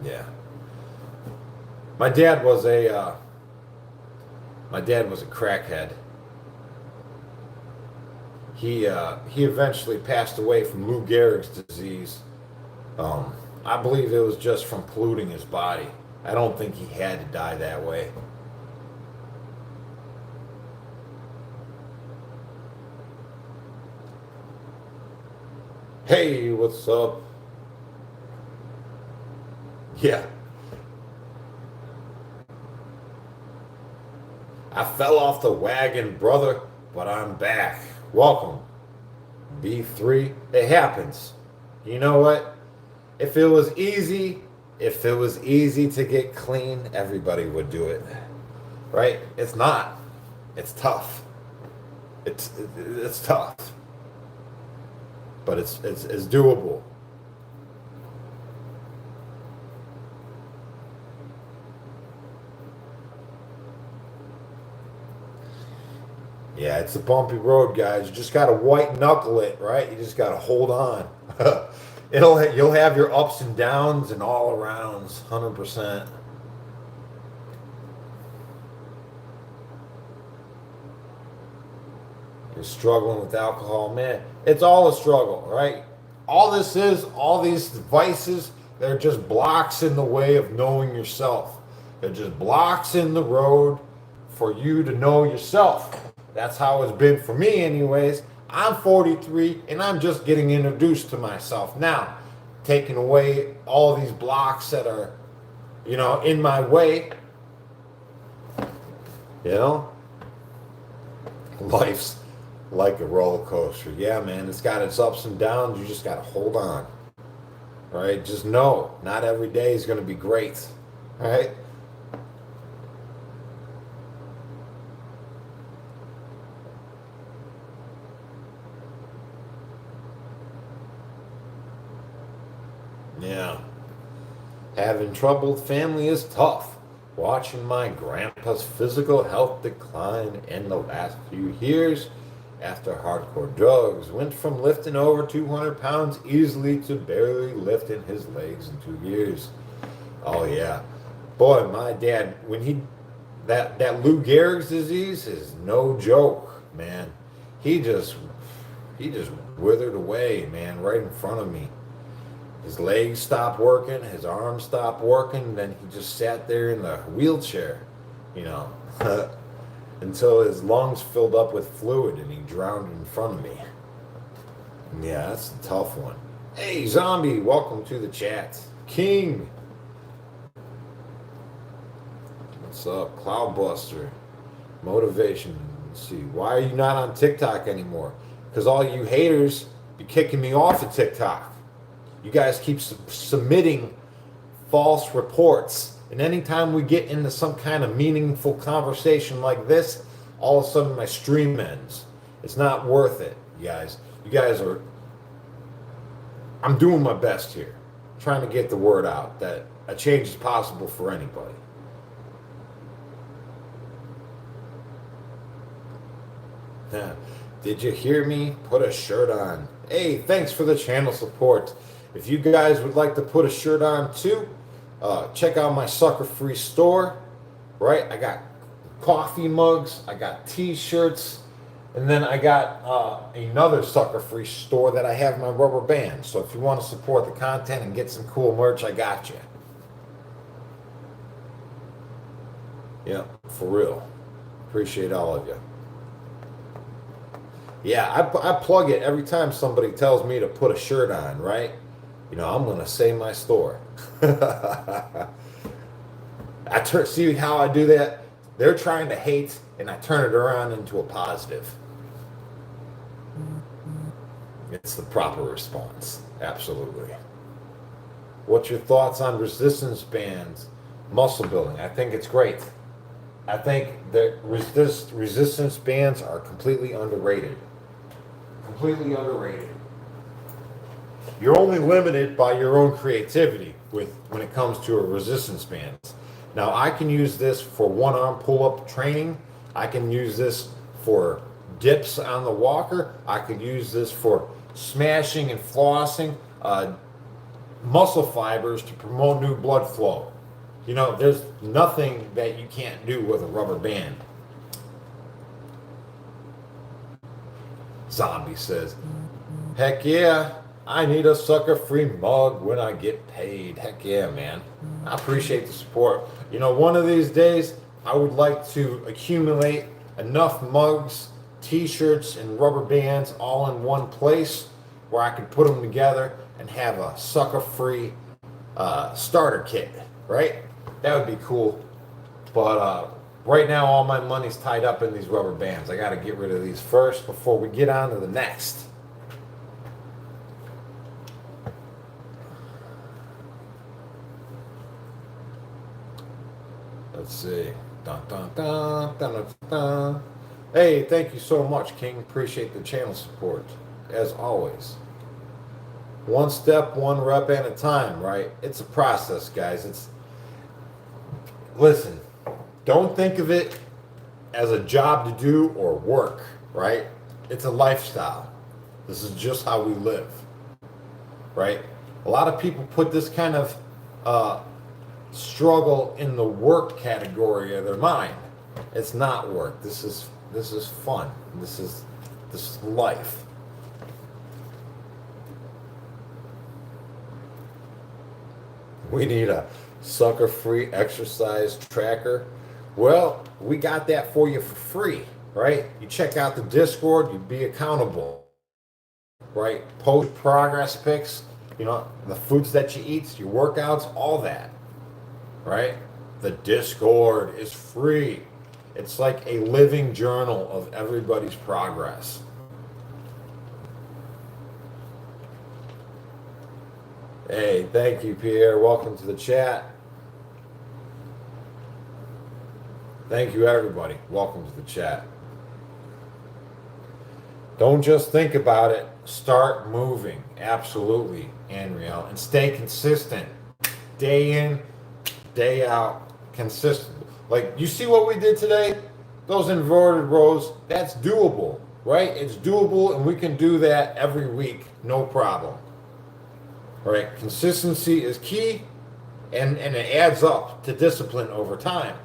Yeah. My dad was a crackhead. He eventually passed away from Lou Gehrig's disease. I believe it was just from polluting his body. I don't think he had to die that way. Hey, what's up? Yeah. I fell off the wagon, brother. but I'm back. Welcome. B3. It happens. You know what? If it was easy to get clean, everybody would do it. Right? It's not. It's tough. It's tough. But it's doable. Yeah, it's a bumpy road, guys. You just gotta white knuckle it, right? You just gotta hold on. You'll have your ups and downs and all arounds, 100%. You're struggling with alcohol, man. It's all a struggle, right? All these vices, they're just blocks in the way of knowing yourself. They're just blocks in the road for you to know yourself. That's how it's been for me anyways. I'm 43 and I'm just getting introduced to myself now. Taking away all these blocks that are, in my way. Life's like a roller coaster. Yeah, man, it's got its ups and downs. You just got to hold on. Right? Just know, not every day is going to be great. Right? Yeah. Having troubled family is tough. Watching my grandpa's physical health decline in the last few years after hardcore drugs, went from lifting over 200 pounds easily to barely lifting his legs in 2 years. Oh yeah. Boy, my dad, that Lou Gehrig's disease is no joke, man. He just withered away, man, right in front of me. His legs stopped working, his arms stopped working, then he just sat there in the wheelchair, until his lungs filled up with fluid and he drowned in front of me. Yeah, that's a tough one. Hey, Zombie, welcome to the chat. King. What's up? Cloudbuster. Motivation. Let's see. Why are you not on TikTok anymore? Because all you haters be kicking me off of TikTok. You guys keep submitting false reports. And anytime we get into some kind of meaningful conversation like this, all of a sudden my stream ends. It's not worth it, you guys. I'm doing my best here. Trying to get the word out that a change is possible for anybody. Did you hear me? Put a shirt on. Hey, thanks for the channel support. If you guys would like to put a shirt on too, check out my sucker-free store, right? I got coffee mugs, I got t-shirts, and then I got another sucker-free store that I have my rubber bands. So if you want to support the content and get some cool merch, I got you. Yeah, for real. Appreciate all of you. Yeah, I plug it every time somebody tells me to put a shirt on, right? I'm going to say my store. See how I do that? They're trying to hate, and I turn it around into a positive. It's the proper response. Absolutely. What's your thoughts on resistance bands, muscle building? I think it's great. I think that resistance bands are completely underrated. Completely underrated. You're only limited by your own creativity when it comes to a resistance band. Now, I can use this for one-arm pull-up training. I can use this for dips on the walker. I could use this for smashing and flossing muscle fibers to promote new blood flow. There's nothing that you can't do with a rubber band. Zombie says, heck yeah. I need a sucker-free mug when I get paid. Heck yeah, man. I appreciate the support. One of these days, I would like to accumulate enough mugs, t-shirts, and rubber bands all in one place where I could put them together and have a sucker-free starter kit, right? That would be cool. But right now all my money's tied up in these rubber bands. I got to get rid of these first before we get on to the next. Let's see. Dun, dun, dun, dun, dun, dun. Hey, thank you so much, King. Appreciate the channel support, as always. One step, one rep at a time, right? It's a process, guys. Listen, don't think of it as a job to do or work, right? It's a lifestyle. This is just how we live, right? A lot of people put this kind of struggle in the work category of their mind. It's not work. This is fun. This is life. We need a sucker-free exercise tracker. Well, we got that for you for free, right? You check out the Discord, you be accountable, right? Post progress pics, you know, the foods that you eat, your workouts, all that, right? The Discord is free. It's like a living journal of everybody's progress. Hey, thank you, Pierre. Welcome to the chat. Thank you, everybody. Welcome to the chat. Don't just think about it. Start moving. Absolutely, Anriel. And stay consistent. Day in, day out. Consistent. Like, you see what we did today? Those inverted rows, that's doable, right? It's doable, and we can do that every week. No problem. Right? Consistency is key, and it adds up to discipline over time.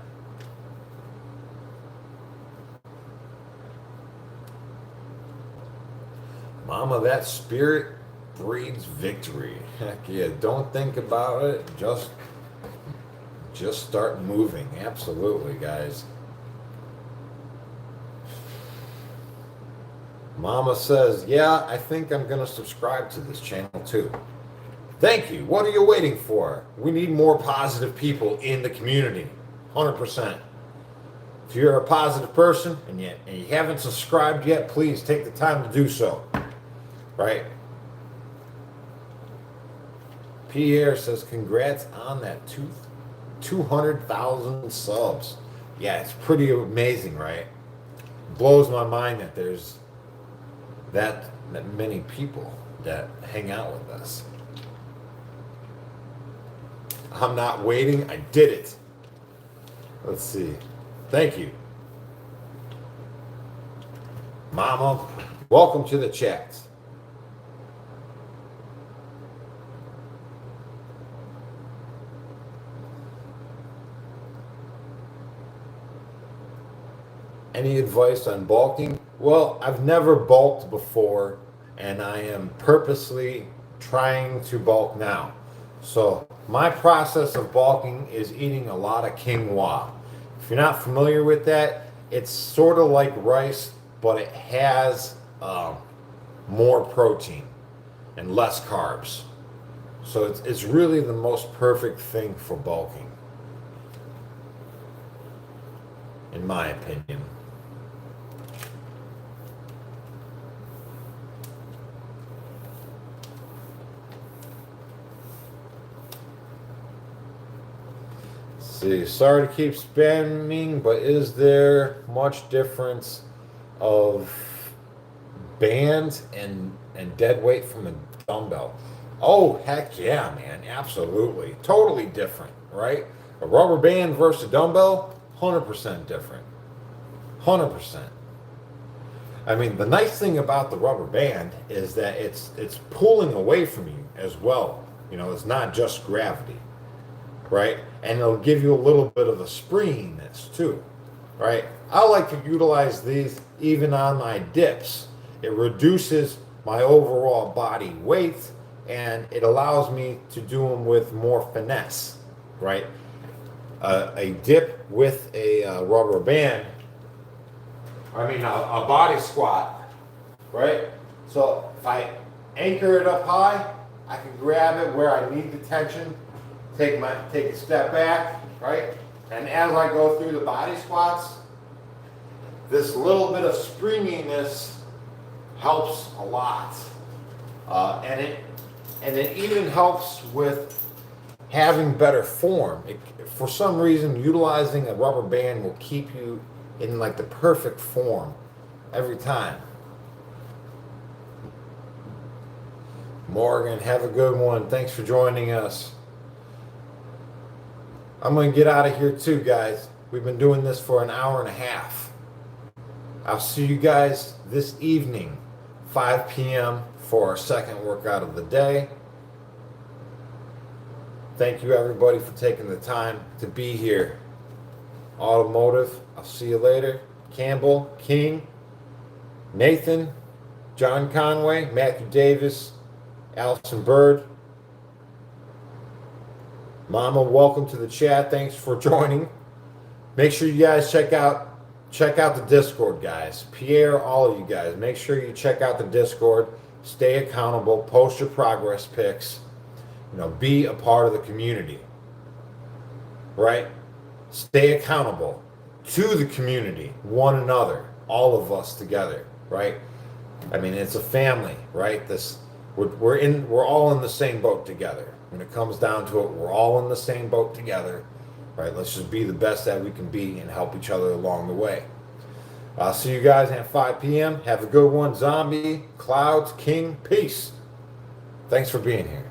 Mama, that spirit breeds victory. Heck yeah, don't think about it. Just start moving. Absolutely, guys. Mama says, yeah, I think I'm going to subscribe to this channel too. Thank you. What are you waiting for? We need more positive people in the community. 100%. If you're a positive person and you haven't subscribed yet, please take the time to do so. Right? Pierre says, congrats on that 200,000 subs. Yeah, it's pretty amazing, right? Blows my mind that there's that many people that hang out with us. I'm not waiting. I did it. Let's see. Thank you. Mama, welcome to the chat. Any advice on bulking? Well, I've never bulked before, and I am purposely trying to bulk now. So my process of bulking is eating a lot of quinoa. If you're not familiar with that, it's sort of like rice, but it has more protein and less carbs. So it's really the most perfect thing for bulking, in my opinion. See, sorry to keep spamming, but is there much difference of band and dead weight from a dumbbell? Oh, heck yeah, man. Absolutely. Totally different, right? A rubber band versus a dumbbell, 100% different. 100%. I mean, the nice thing about the rubber band is that it's pulling away from you as well. You know, it's not just gravity. Right? And it'll give you a little bit of a springiness too, right? I like to utilize these even on my dips. It reduces my overall body weight, and it allows me to do them with more finesse, right? A dip with a rubber band, a body squat, right? So if I anchor it up high, I can grab it where I need the tension. Take a step back, right? And as I go through the body squats, this little bit of springiness helps a lot. And it even helps with having better form. For some reason, utilizing a rubber band will keep you in like the perfect form every time. Morgan, have a good one. Thanks for joining us. I'm going to get out of here too, guys. We've been doing this for an hour and a half. I'll see you guys this evening, 5 p.m. for our second workout of the day. Thank you everybody for taking the time to be here. Automotive, I'll see you later. Campbell, King, Nathan, John Conway, Matthew Davis, Allison Bird. Mama, welcome to the chat. Thanks for joining. Make sure you guys check out the Discord, guys. Pierre, all of you guys, make sure you check out the Discord. Stay accountable. Post your progress pics. Be a part of the community. Right? Stay accountable to the community, one another, all of us together. Right? I mean, it's a family, right? We're all in the same boat together. When it comes down to it, we're all in the same boat together, right? Let's just be the best that we can be and help each other along the way. I'll see you guys at 5 p.m. Have a good one. Zombie, Clouds, King, peace. Thanks for being here.